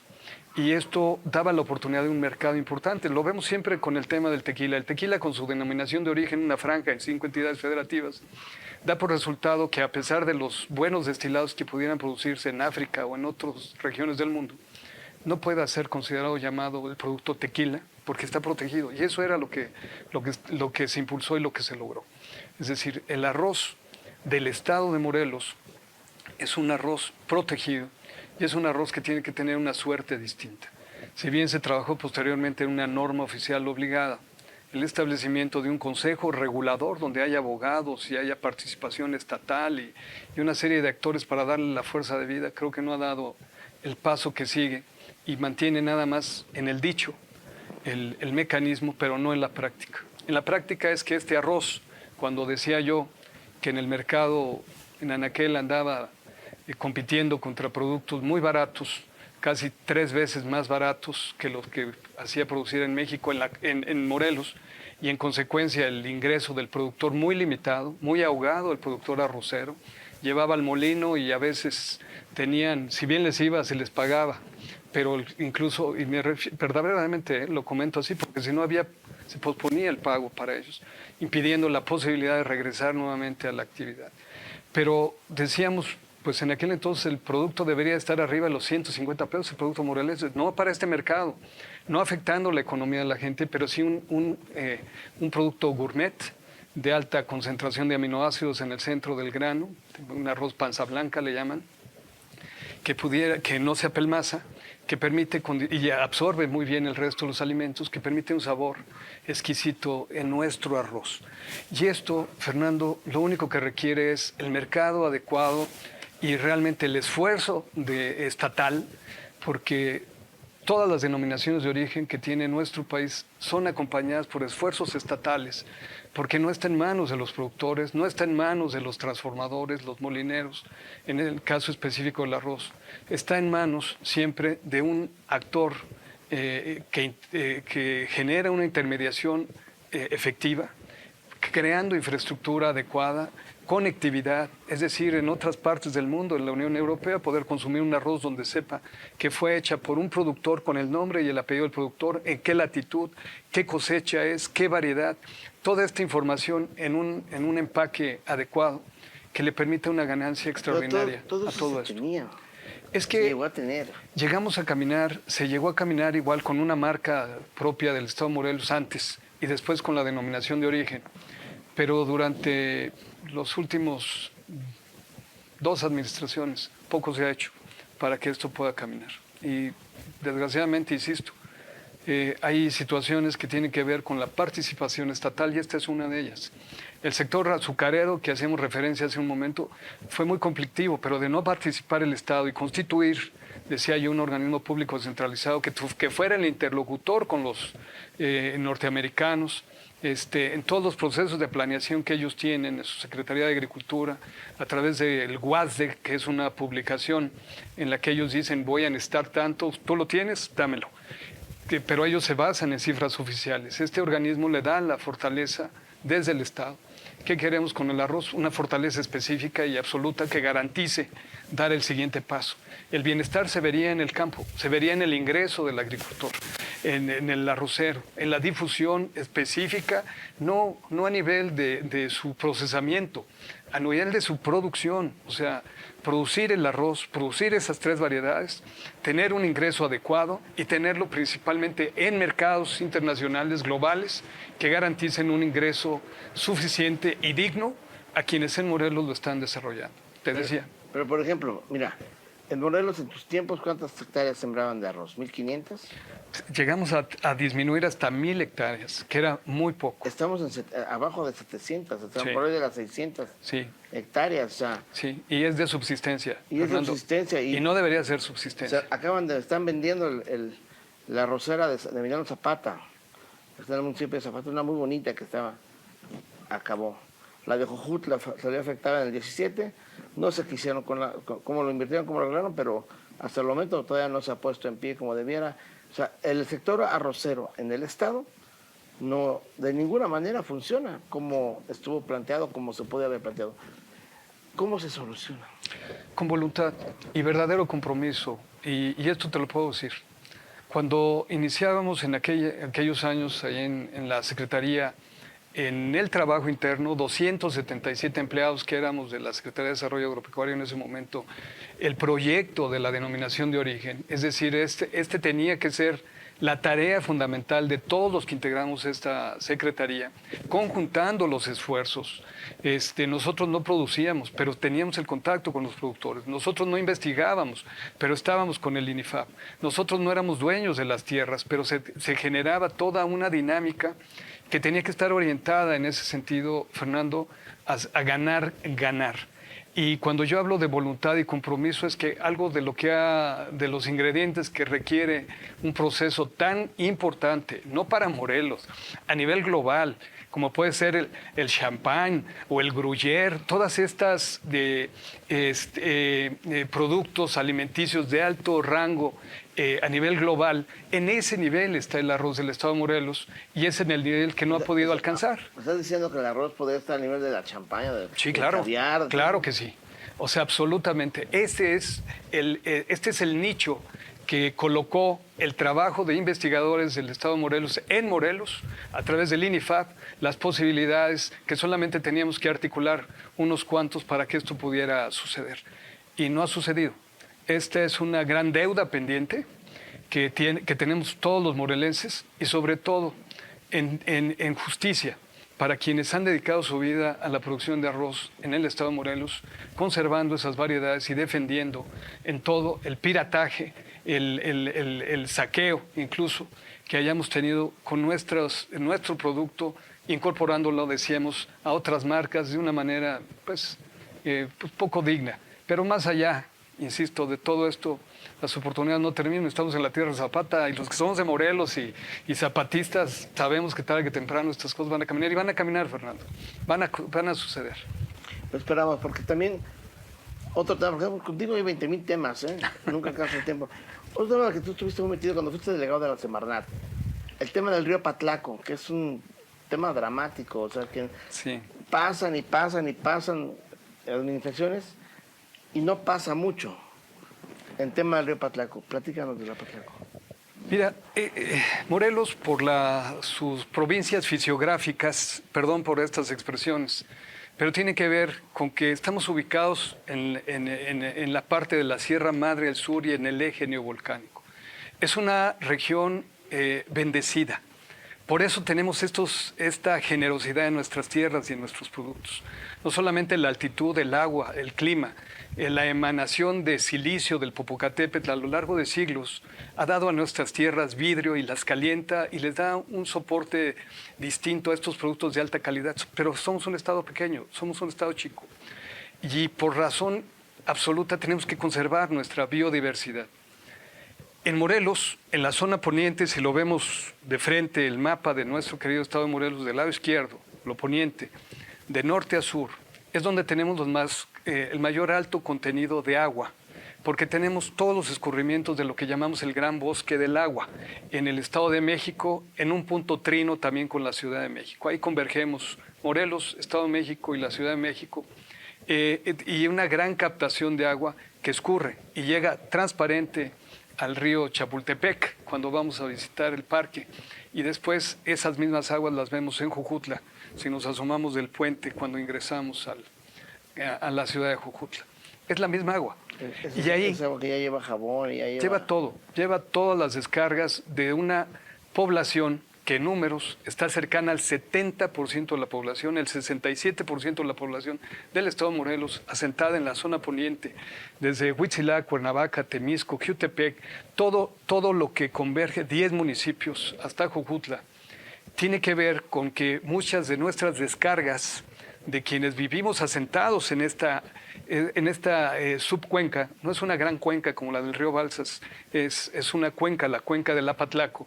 y esto daba la oportunidad de un mercado importante. Lo vemos siempre con el tema del tequila. El tequila, con su denominación de origen, una franja en 5 entidades federativas, da por resultado que, a pesar de los buenos destilados que pudieran producirse en África o en otras regiones del mundo, no pueda ser considerado llamado el producto tequila porque está protegido. Y eso era lo que se impulsó y lo que se logró. Es decir, el arroz del estado de Morelos es un arroz protegido y es un arroz que tiene que tener una suerte distinta. Si bien se trabajó posteriormente en una norma oficial obligada, el establecimiento de un consejo regulador donde haya abogados y haya participación estatal y una serie de actores para darle la fuerza de vida, creo que no ha dado el paso que sigue y mantiene nada más en el dicho el mecanismo, pero no en la práctica. En la práctica es que este arroz, cuando decía yo que en el mercado en Anaquel andaba compitiendo contra productos muy baratos, casi 3 veces más baratos que los que hacía producir en México, en Morelos, y en consecuencia el ingreso del productor muy limitado, muy ahogado, el productor arrocero, llevaba al molino y a veces tenían, si bien les iba, se les pagaba, pero incluso, y verdaderamente lo comento así, porque si no se posponía el pago para ellos, impidiendo la posibilidad de regresar nuevamente a la actividad. Pero decíamos, pues en aquel entonces el producto debería estar arriba de los 150 pesos, el producto morelense, no para este mercado, no afectando la economía de la gente, pero sí un producto gourmet de alta concentración de aminoácidos en el centro del grano, un arroz panza blanca le llaman, que no se apelmaza, que permite y absorbe muy bien el resto de los alimentos, que permite un sabor exquisito en nuestro arroz. Y esto, Fernando, lo único que requiere es el mercado adecuado y realmente el esfuerzo estatal, porque todas las denominaciones de origen que tiene nuestro país son acompañadas por esfuerzos estatales, porque no está en manos de los productores, no está en manos de los transformadores, los molineros, en el caso específico del arroz, está en manos siempre de un actor que genera una intermediación efectiva, creando infraestructura adecuada, conectividad, es decir, en otras partes del mundo, en la Unión Europea, poder consumir un arroz donde sepa que fue hecha por un productor con el nombre y el apellido del productor, en qué latitud, qué cosecha es, qué variedad, toda esta información en un empaque adecuado que le permita una ganancia extraordinaria a todo esto. Es que llegamos a caminar, se llegó a caminar igual con una marca propia del Estado de Morelos antes y después con la denominación de origen, pero durante los últimos 2 administraciones poco se ha hecho para que esto pueda caminar. Y desgraciadamente, insisto, hay situaciones que tienen que ver con la participación estatal y esta es una de ellas. El sector azucarero, que hacíamos referencia hace un momento, fue muy conflictivo, pero de no participar el Estado y constituir, decía yo, un organismo público centralizado que fuera el interlocutor con los norteamericanos, en todos los procesos de planeación que ellos tienen en su Secretaría de Agricultura, a través del WASDE, que es una publicación en la que ellos dicen voy a necesitar tanto, tú lo tienes, dámelo. Pero ellos se basan en cifras oficiales. Este organismo le da la fortaleza desde el Estado. ¿Qué queremos con el arroz? Una fortaleza específica y absoluta que garantice dar el siguiente paso. El bienestar se vería en el campo, se vería en el ingreso del agricultor, en el arrocero, en la difusión específica, no a nivel de su procesamiento, a nivel de su producción, o sea, producir el arroz, producir esas 3 variedades, tener un ingreso adecuado y tenerlo principalmente en mercados internacionales globales que garanticen un ingreso suficiente y digno a quienes en Morelos lo están desarrollando. Te decía. Pero por ejemplo, mira, en Morelos en tus tiempos, ¿cuántas hectáreas sembraban de arroz? ¿1,500? Llegamos a disminuir hasta 1,000 hectáreas, que era muy poco. Estamos abajo de 700, estamos Sí. por ahí de las 600 Sí, hectáreas. O sea, sí, y es de subsistencia. Y es de Fernando. subsistencia, y- Y no debería ser o subsistencia. sea, están vendiendo la arrocera de Emiliano Zapata. Está en el municipio de Zapata, una muy bonita que acabó. La de Jojutla salió afectada en el 17. No sé qué hicieron cómo lo invirtieron, cómo lo arreglaron, pero hasta el momento todavía no se ha puesto en pie como debiera. O sea, el sector arrocero en el estado no de ninguna manera funciona como estuvo planteado, como se puede haber planteado. ¿Cómo se soluciona? Con voluntad y verdadero compromiso. Y esto te lo puedo decir. Cuando iniciábamos en aquellos años ahí en la Secretaría, en el trabajo interno, 277 empleados que éramos de la Secretaría de Desarrollo Agropecuario en ese momento, el proyecto de la denominación de origen, es decir, este tenía que ser la tarea fundamental de todos los que integramos esta Secretaría, conjuntando los esfuerzos. Nosotros no producíamos, pero teníamos el contacto con los productores. Nosotros no investigábamos, pero estábamos con el INIFAP. Nosotros no éramos dueños de las tierras, pero se generaba toda una dinámica que tenía que estar orientada en ese sentido, Fernando, a ganar. Y cuando yo hablo de voluntad y compromiso es que algo de de los ingredientes que requiere un proceso tan importante, no para Morelos, a nivel global, como puede ser el champán o el gruyère, todas estas productos alimenticios de alto rango a nivel global, en ese nivel está el arroz del estado de Morelos y es en el nivel que no ha podido alcanzar. ¿Me estás diciendo que el arroz podría estar a nivel de la champaña, Sí, del claro, caviar? claro que sí. O sea, absolutamente. Este es el nicho que colocó el trabajo de investigadores del estado de Morelos en Morelos, a través del INIFAP, las posibilidades que solamente teníamos que articular unos cuantos para que esto pudiera suceder. Y no ha sucedido. Esta es una gran deuda pendiente que tenemos todos los morelenses y sobre todo en justicia para quienes han dedicado su vida a la producción de arroz en el estado de Morelos, conservando esas variedades y defendiendo en todo el pirataje, el saqueo incluso que hayamos tenido con nuestro producto, incorporándolo, decíamos, a otras marcas de una manera pues poco digna. Pero más allá, insisto, de todo esto, las oportunidades no terminan. Estamos en la tierra de Zapata y los que somos de Morelos y zapatistas sabemos que tarde que temprano estas cosas van a caminar y van a caminar, Fernando. Van a suceder. Lo esperamos, porque también otro tema, porque contigo hay 20,000 temas, nunca alcanza el tiempo. Otro tema que tú estuviste muy metido cuando fuiste delegado de la Semarnat, el tema del río Patlaco, que es un tema dramático, o sea, que Sí. pasan y pasan y pasan administraciones y no pasa mucho en tema del río Patlaco. Platícanos del río Patlaco. Mira, Morelos, por sus provincias fisiográficas, perdón por estas expresiones, pero tiene que ver con que estamos ubicados en la parte de la Sierra Madre del Sur y en el eje neovolcánico. Es una región bendecida. Por eso tenemos esta generosidad en nuestras tierras y en nuestros productos. No solamente la altitud, el agua, el clima, la emanación de silicio del Popocatépetl a lo largo de siglos ha dado a nuestras tierras vidrio y las calienta y les da un soporte distinto a estos productos de alta calidad. Pero somos un estado pequeño, somos un estado chico. Y por razón absoluta tenemos que conservar nuestra biodiversidad. En Morelos, en la zona poniente, si lo vemos de frente, el mapa de nuestro querido estado de Morelos, del lado izquierdo, lo poniente, de norte a sur, es donde tenemos el mayor alto contenido de agua, porque tenemos todos los escurrimientos de lo que llamamos el Gran Bosque del Agua, en el Estado de México, en un punto trino también con la Ciudad de México. Ahí convergemos Morelos, Estado de México y la Ciudad de México, y una gran captación de agua que escurre y llega transparente al río Chapultepec cuando vamos a visitar el parque, y después esas mismas aguas las vemos en Jojutla si nos asomamos del puente cuando ingresamos a la ciudad de Jojutla. Es la misma agua. Y ahí Es agua que ya lleva jabón y ya lleva todo, lleva todas las descargas de una población que en números está cercana al 70% de la población, el 67% de la población del estado de Morelos, asentada en la zona poniente, desde Huitzilac, Cuernavaca, Temisco, Jiutepec, todo lo que converge 10 municipios hasta Jojutla, tiene que ver con que muchas de nuestras descargas de quienes vivimos asentados en esta subcuenca, no es una gran cuenca como la del río Balsas, es una cuenca, la cuenca del Apatlaco.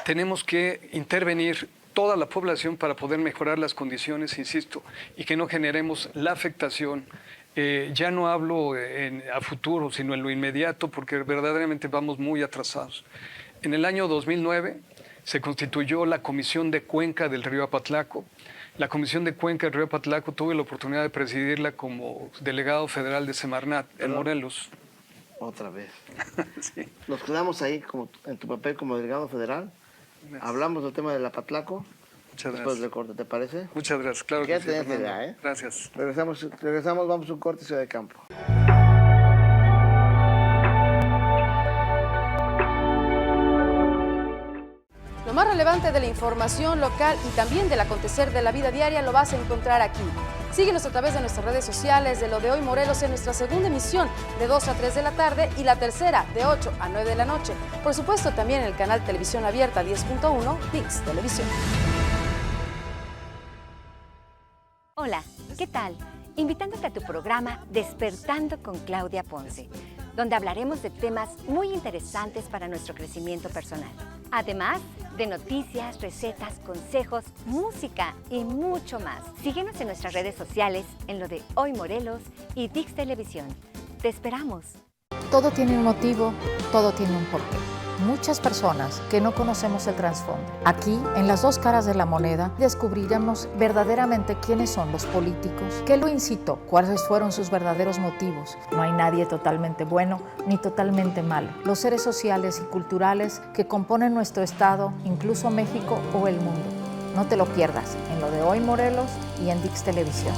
Tenemos que intervenir toda la población para poder mejorar las condiciones, insisto, y que no generemos la afectación. Ya no hablo a futuro, sino en lo inmediato, porque verdaderamente vamos muy atrasados. En el año 2009 se constituyó la Comisión de Cuenca del río Apatlaco. La Comisión de Cuenca del río Apatlaco tuve la oportunidad de presidirla como delegado federal de Semarnat en Morelos. Otra vez. Sí. Nos quedamos ahí como en tu papel como delegado federal. Hablamos del tema del Apatlaco. Muchas Después gracias. del corte, ¿te parece? Muchas gracias, claro Ya que sí, tenés Fernando. idea, ¿eh? Gracias. Regresamos, vamos a un corte, Ciudad de Campo. Lo más relevante de la información local y también del acontecer de la vida diaria lo vas a encontrar aquí. Síguenos a través de nuestras redes sociales de Lo de Hoy Morelos en nuestra segunda emisión de 2 a 3 de la tarde y la tercera de 8 a 9 de la noche. Por supuesto también en el canal Televisión Abierta 10.1 ViX Televisión. Hola, ¿qué tal? Invitándote a tu programa Despertando con Claudia Ponce, donde hablaremos de temas muy interesantes para nuestro crecimiento personal. Además de noticias, recetas, consejos, música y mucho más. Síguenos en nuestras redes sociales en Lo de Hoy Morelos y ViX Televisión. Te esperamos. Todo tiene un motivo, todo tiene un porqué. Muchas personas que no conocemos el trasfondo. Aquí, en las dos caras de la moneda, descubriremos verdaderamente quiénes son los políticos, qué lo incitó, cuáles fueron sus verdaderos motivos. No hay nadie totalmente bueno ni totalmente malo. Los seres sociales y culturales que componen nuestro estado, incluso México o el mundo. No te lo pierdas en Lo de Hoy Morelos y en ViX Televisión.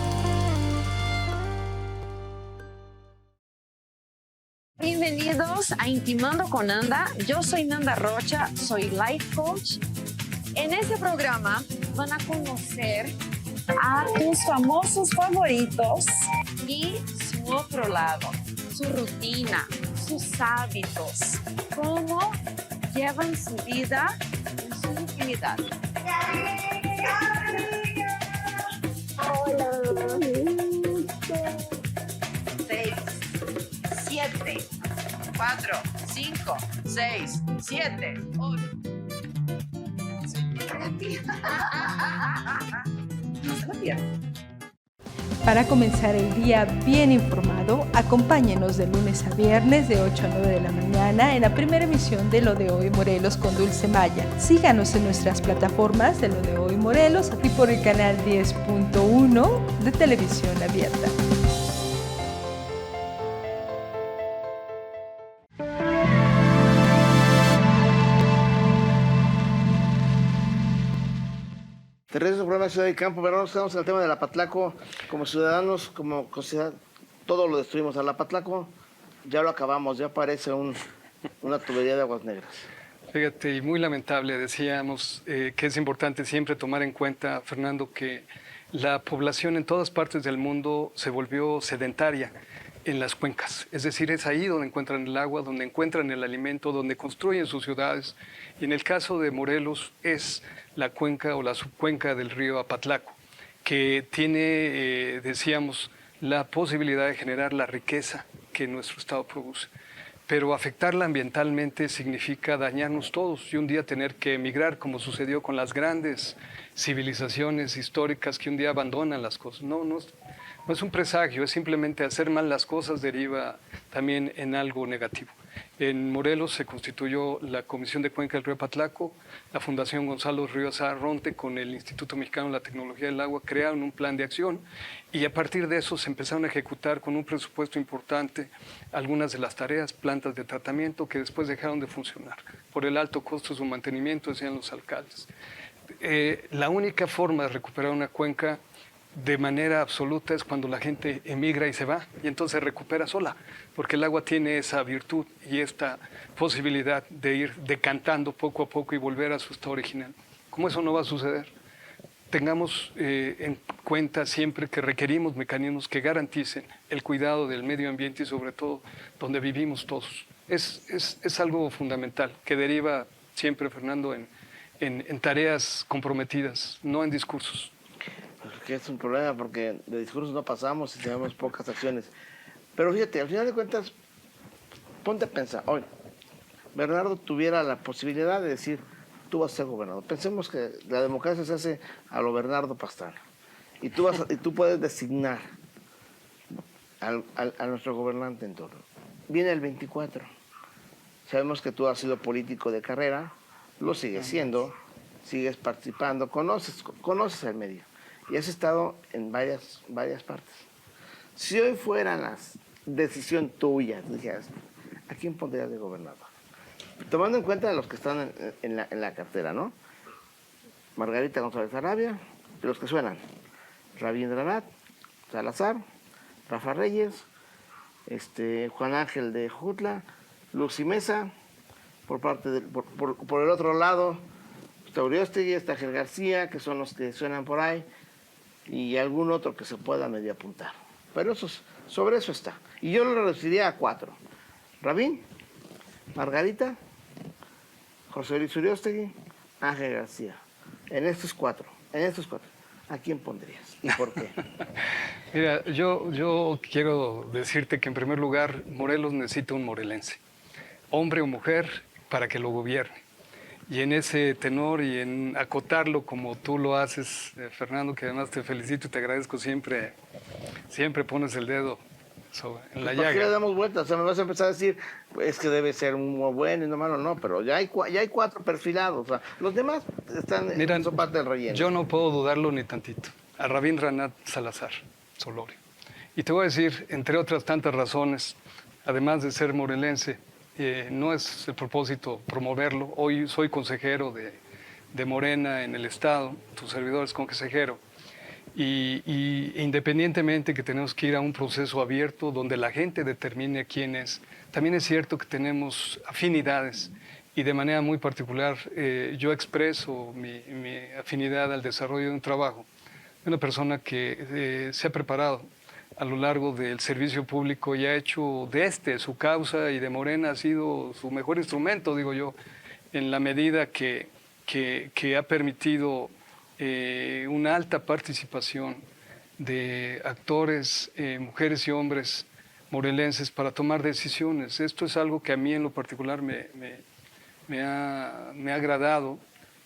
Bienvenidos a Intimando con Nanda. Yo soy Nanda Rocha, soy life coach. En este programa van a conocer a tus famosos favoritos y su otro lado, su rutina, sus hábitos, cómo llevan su vida en su intimidad. Hola. 6, 7, 4, 5, 6, 7, 8. No se lo pierdan. Para comenzar el día bien informado, acompáñenos de lunes a viernes de 8 a 9 de la mañana en la primera emisión de Lo de Hoy Morelos con Dulce Maya. Síganos en nuestras plataformas de Lo de Hoy Morelos y por el canal 10.1 de Televisión Abierta. Te regreso al programa de Ciudad de Campo, pero no nos quedamos en el tema del Apatlaco. Como ciudadanos, como sociedad, todo lo destruimos. Al Apatlaco ya lo acabamos, ya parece una tubería de aguas negras. Fíjate, y muy lamentable, decíamos que es importante siempre tomar en cuenta, Fernando, que la población en todas partes del mundo se volvió sedentaria en las cuencas. Es decir, es ahí donde encuentran el agua, donde encuentran el alimento, donde construyen sus ciudades. Y en el caso de Morelos es la cuenca o la subcuenca del río Apatlaco, que tiene, decíamos, la posibilidad de generar la riqueza que nuestro estado produce. Pero afectarla ambientalmente significa dañarnos todos y un día tener que emigrar, como sucedió con las grandes civilizaciones históricas que un día abandonan las cosas. No es un presagio, es simplemente hacer mal las cosas deriva también en algo negativo. En Morelos se constituyó la Comisión de Cuenca del Río Apatlaco, la Fundación Gonzalo Ríos Arronte con el Instituto Mexicano de la Tecnología del Agua crearon un plan de acción y a partir de eso se empezaron a ejecutar con un presupuesto importante algunas de las tareas, plantas de tratamiento que después dejaron de funcionar por el alto costo de su mantenimiento, decían los alcaldes. La única forma de recuperar una cuenca de manera absoluta es cuando la gente emigra y se va, y entonces se recupera sola, porque el agua tiene esa virtud y esta posibilidad de ir decantando poco a poco y volver a su estado original. Como eso no va a suceder, tengamos en cuenta siempre que requerimos mecanismos que garanticen el cuidado del medio ambiente y sobre todo donde vivimos todos. Es algo fundamental que deriva siempre, Fernando, en tareas comprometidas, no en discursos. Que es un problema porque de discursos no pasamos y tenemos pocas acciones. Pero fíjate, al final de cuentas, ponte a pensar, hoy Bernardo tuviera la posibilidad de decir, tú vas a ser gobernador. Pensemos que la democracia se hace a lo Bernardo Pastrana. Y tú puedes designar a nuestro gobernante en turno. Viene el 24. Sabemos que tú has sido político de carrera, lo sigues siendo, sigues participando, conoces el medio. Y has estado en varias partes. Si hoy fueran las decisión tuya, dijeras, ¿a quién pondrías de gobernador? Tomando en cuenta los que están en la cartera, ¿no? Margarita González Arabia, de los que suenan, Rabindranath Salazar, Rafa Reyes, Juan Ángel de Jutla, Lucy Mesa, por el otro lado, Uriostegui, Ángel García, que son los que suenan por ahí, y algún otro que se pueda medio apuntar. Pero sobre eso está. Y yo lo reduciría a 4. Rabín, Margarita, José Luis Uriostegui, Ángel García. En estos cuatro. ¿A quién pondrías? ¿Y por qué? Mira, yo quiero decirte que en primer lugar, Morelos necesita un morelense, hombre o mujer, para que lo gobierne. Y en ese tenor y en acotarlo como tú lo haces, Fernando, que además te felicito y te agradezco siempre pones el dedo en la llaga. ¿Por qué le damos vueltas? O sea, me vas a empezar a decir, pues, es que debe ser muy bueno y no malo, no, pero ya hay 4 perfilados. O sea, los demás son parte del relleno. Yo no puedo dudarlo ni tantito. A Rabindranath Salazar Solorio. Y te voy a decir, entre otras tantas razones, además de ser morelense, no es el propósito promoverlo. Hoy soy consejero de Morena en el Estado, tu servidor es consejero, y independientemente que tenemos que ir a un proceso abierto donde la gente determine quién es, también es cierto que tenemos afinidades y de manera muy particular yo expreso mi afinidad al desarrollo de un trabajo de una persona que se ha preparado a lo largo del servicio público y ha hecho de su causa, y de Morena ha sido su mejor instrumento, digo yo, en la medida que ha permitido una alta participación de actores, mujeres y hombres morelenses para tomar decisiones. Esto es algo que a mí en lo particular me ha agradado,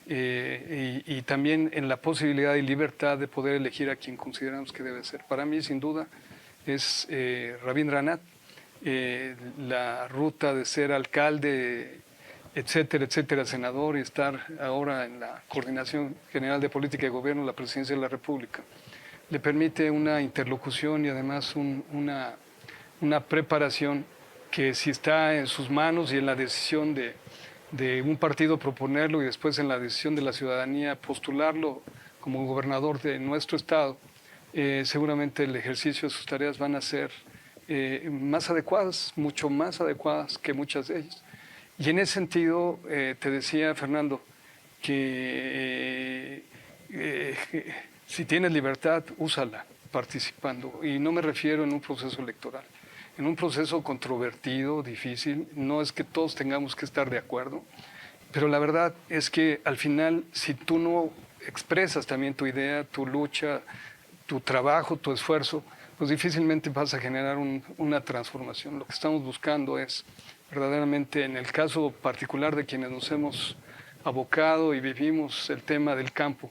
y también en la posibilidad y libertad de poder elegir a quien consideramos que debe ser. Para mí, sin duda, es Rabindranath. La ruta de ser alcalde, etcétera, senador, y estar ahora en la Coordinación General de Política de Gobierno, la Presidencia de la República, le permite una interlocución y además una preparación que, si está en sus manos y en la decisión de un partido proponerlo y después en la decisión de la ciudadanía postularlo como gobernador de nuestro estado, seguramente el ejercicio de sus tareas van a ser más adecuadas, mucho más adecuadas que muchas de ellas. Y en ese sentido, te decía, Fernando, que si tienes libertad, úsala participando. Y no me refiero en un proceso electoral. En un proceso controvertido, difícil, no es que todos tengamos que estar de acuerdo, pero la verdad es que al final, si tú no expresas también tu idea, tu lucha, tu trabajo, tu esfuerzo, pues difícilmente vas a generar una transformación. Lo que estamos buscando es verdaderamente, en el caso particular de quienes nos hemos abocado y vivimos el tema del campo,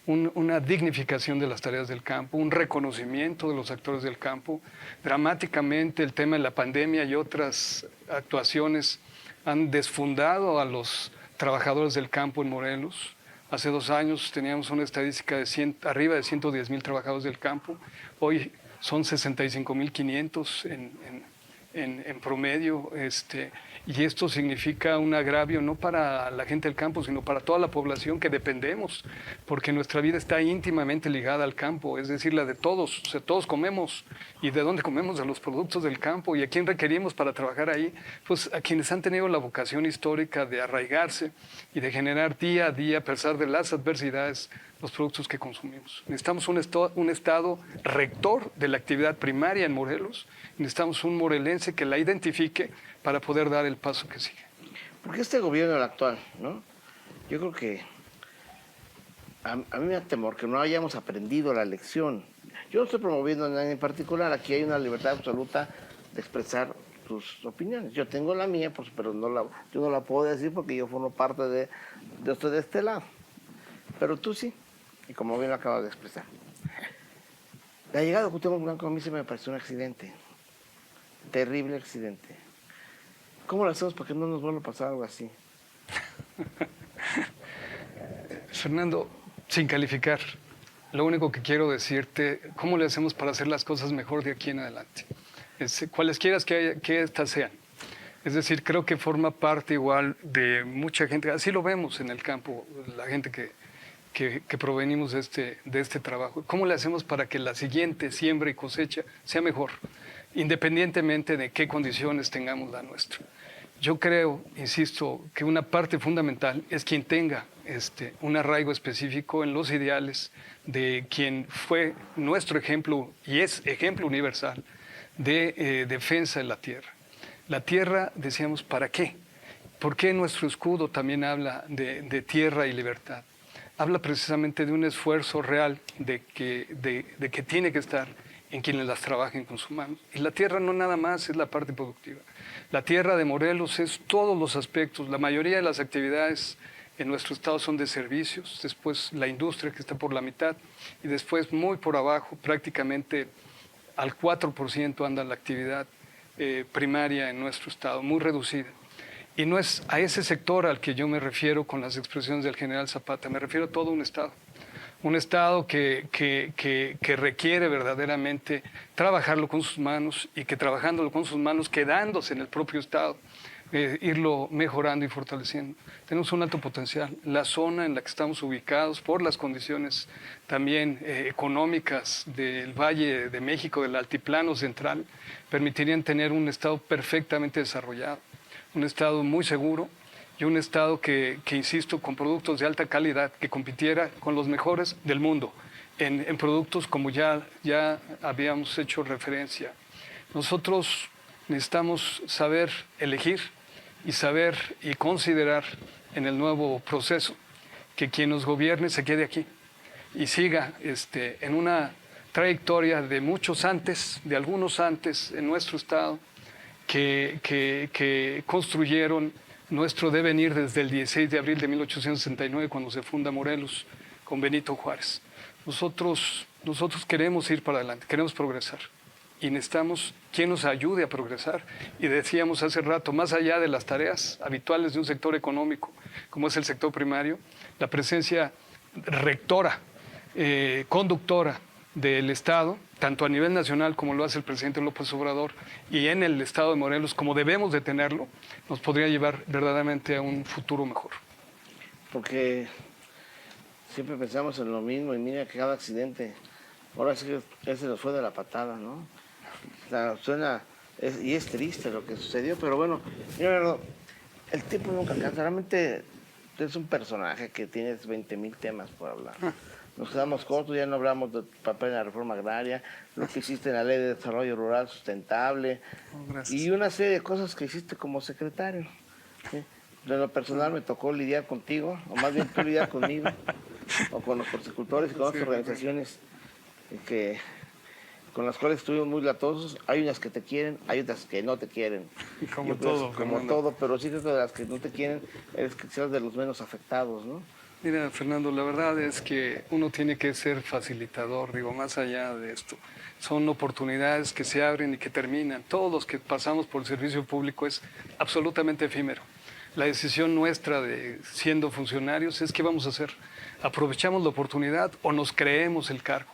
una dignificación de las tareas del campo, un reconocimiento de los actores del campo. Dramáticamente el tema de la pandemia y otras actuaciones han desfundado a los trabajadores del campo en Morelos. Hace 2 años teníamos una estadística de arriba de 110,000 trabajadores del campo. Hoy son 65,500 en promedio, y esto significa un agravio no para la gente del campo, sino para toda la población que dependemos, porque nuestra vida está íntimamente ligada al campo, es decir, la de todos. O sea, todos comemos. ¿Y de dónde comemos? De los productos del campo. ¿Y a quién requerimos para trabajar ahí? Pues a quienes han tenido la vocación histórica de arraigarse y de generar día a día, a pesar de las adversidades, los productos que consumimos. Necesitamos un Estado rector de la actividad primaria en Morelos. Necesitamos un morelense que la identifique para poder dar el paso que sigue. Porque este gobierno, el actual, ¿no? Yo creo que a mí me da temor que no hayamos aprendido la lección. Yo no estoy promoviendo a nadie en particular. Aquí hay una libertad absoluta de expresar tus opiniones. Yo tengo la mía, pues, pero yo no la puedo decir porque yo formo parte de este lado. Pero tú sí, y como bien lo acabas de expresar. La llegada de Cuauhtémoc Blanco a mí se me pareció un accidente. Terrible accidente. ¿Cómo lo hacemos para que no nos vuelva a pasar algo así? Fernando, sin calificar, lo único que quiero decirte, ¿cómo le hacemos para hacer las cosas mejor de aquí en adelante? Cualesquiera que estas sean. Es decir, creo que forma parte igual de mucha gente, así lo vemos en el campo, la gente que provenimos de este trabajo. ¿Cómo le hacemos para que la siguiente siembra y cosecha sea mejor, independientemente de qué condiciones tengamos la nuestra? Yo creo, insisto, que una parte fundamental es quien tenga un arraigo específico en los ideales de quien fue nuestro ejemplo y es ejemplo universal de defensa de la tierra. La tierra, decíamos, ¿para qué? ¿Por qué nuestro escudo también habla de tierra y libertad? Habla precisamente de un esfuerzo real de que tiene que estar en quienes las trabajen con sus manos. Y la tierra no nada más es la parte productiva. La tierra de Morelos es todos los aspectos. La mayoría de las actividades en nuestro estado son de servicios, después la industria que está por la mitad y después muy por abajo, prácticamente al 4% anda la actividad primaria en nuestro estado, muy reducida. Y no es a ese sector al que yo me refiero con las expresiones del general Zapata, me refiero a todo un estado. Un estado que requiere verdaderamente trabajarlo con sus manos y que trabajándolo con sus manos, quedándose en el propio estado, irlo mejorando y fortaleciendo. Tenemos un alto potencial. La zona en la que estamos ubicados, por las condiciones también económicas del Valle de México, del Altiplano Central, permitirían tener un estado perfectamente desarrollado, un estado muy seguro, y un estado que, insisto, con productos de alta calidad, que compitiera con los mejores del mundo en productos como ya habíamos hecho referencia. Nosotros necesitamos saber elegir y saber y considerar en el nuevo proceso que quien nos gobierne se quede aquí y siga en una trayectoria de muchos antes, de algunos antes en nuestro estado, que construyeron nuestro devenir desde el 16 de abril de 1869, cuando se funda Morelos con Benito Juárez. Nosotros queremos ir para adelante, queremos progresar y necesitamos quien nos ayude a progresar. Y decíamos hace rato, más allá de las tareas habituales de un sector económico, como es el sector primario, la presencia rectora, conductora del Estado, tanto a nivel nacional como lo hace el presidente López Obrador y en el Estado de Morelos, como debemos de tenerlo, nos podría llevar verdaderamente a un futuro mejor. Porque siempre pensamos en lo mismo y mira que cada accidente, ahora sí que se nos fue de la patada, ¿no? O sea, y es triste lo que sucedió, pero bueno, mira, el tiempo nunca alcanza. Realmente es un personaje que tienes 20,000 temas por hablar. Nos quedamos cortos, ya no hablamos del papel en la reforma agraria, lo que hiciste en la Ley de Desarrollo Rural Sustentable y una serie de cosas que hiciste como secretario. ¿Sí? De lo personal me tocó lidiar contigo, o más bien tú lidiar conmigo, o con los horticultores y con otras organizaciones con las cuales estuvimos muy latosos. Hay unas que te quieren, hay otras que no te quieren. Como todo, pero sí creo que de las que no te quieren eres que seas de los menos afectados, ¿no? Mira, Fernando, la verdad es que uno tiene que ser facilitador, digo, más allá de esto. Son oportunidades que se abren y que terminan. Todos los que pasamos por el servicio público es absolutamente efímero. La decisión nuestra de siendo funcionarios es qué vamos a hacer. ¿Aprovechamos la oportunidad o nos creemos el cargo?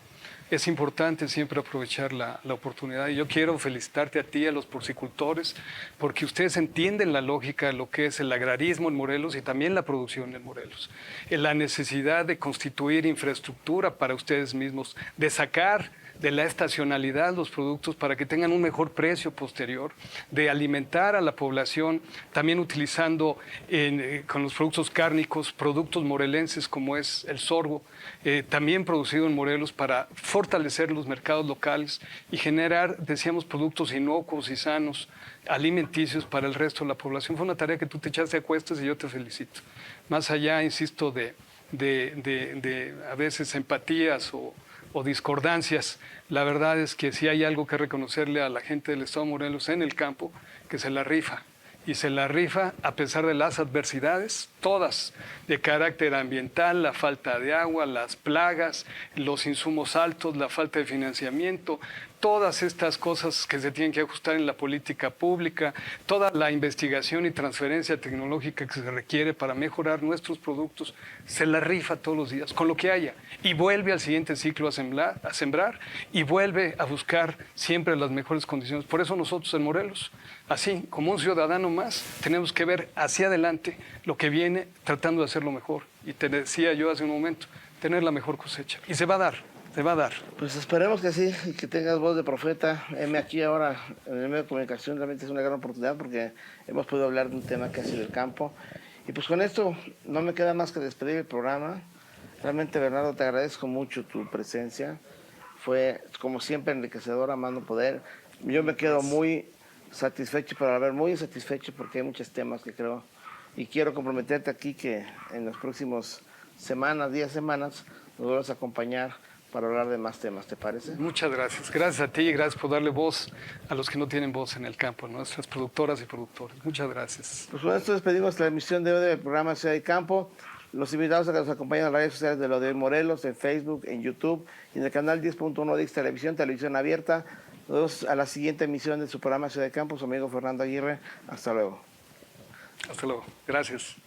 es importante siempre aprovechar la oportunidad. Y yo quiero felicitarte a ti, a los porcicultores, porque ustedes entienden la lógica de lo que es el agrarismo en Morelos y también la producción en Morelos. La necesidad de constituir infraestructura para ustedes mismos, de sacar de la estacionalidad los productos para que tengan un mejor precio posterior, de alimentar a la población, también utilizando con los productos cárnicos, productos morelenses como es el sorgo, también producido en Morelos para fortalecer los mercados locales y generar, decíamos, productos inocuos y sanos, alimenticios para el resto de la población. Fue una tarea que tú te echaste a cuestas y yo te felicito. Más allá, insisto, de a veces empatías o discordancias, la verdad es que sí hay algo que reconocerle a la gente del Estado de Morelos en el campo, que se la rifa. Y se la rifa a pesar de las adversidades, todas de carácter ambiental, la falta de agua, las plagas, los insumos altos, la falta de financiamiento, todas estas cosas que se tienen que ajustar en la política pública, toda la investigación y transferencia tecnológica que se requiere para mejorar nuestros productos, se la rifa todos los días, con lo que haya, y vuelve al siguiente ciclo a sembrar y vuelve a buscar siempre las mejores condiciones. Por eso nosotros en Morelos, así como un ciudadano más, tenemos que ver hacia adelante lo que viene, tratando de hacerlo mejor. Y te decía yo hace un momento, tener la mejor cosecha. Y se va a dar. Se va a dar. Pues esperemos que sí, y que tengas voz de profeta. Aquí ahora, en el medio de comunicación, realmente es una gran oportunidad porque hemos podido hablar de un tema que ha sido el campo. Y pues con esto no me queda más que despedir el programa. Realmente, Bernardo, te agradezco mucho tu presencia. Fue, como siempre, enriquecedora, más no poder. Yo me quedo muy satisfecho, para ver, muy insatisfecho porque hay muchos temas que creo, y quiero comprometerte aquí que en las próximas semanas, nos vuelvas a acompañar para hablar de más temas, ¿te parece? Muchas gracias. Gracias a ti y gracias por darle voz a los que no tienen voz en el campo, nuestras productoras y productores. Muchas gracias. Pues con esto despedimos la emisión de hoy del programa Ciudad y Campo. Los invitados a que nos acompañen en las redes sociales de Lo de Hoy Morelos, en Facebook, en YouTube y en el canal 10.1 de X Televisión abierta. Nos vemos a la siguiente emisión de su programa Ciudad y Campo. Su amigo Fernando Aguirre. Hasta luego. Hasta luego. Gracias.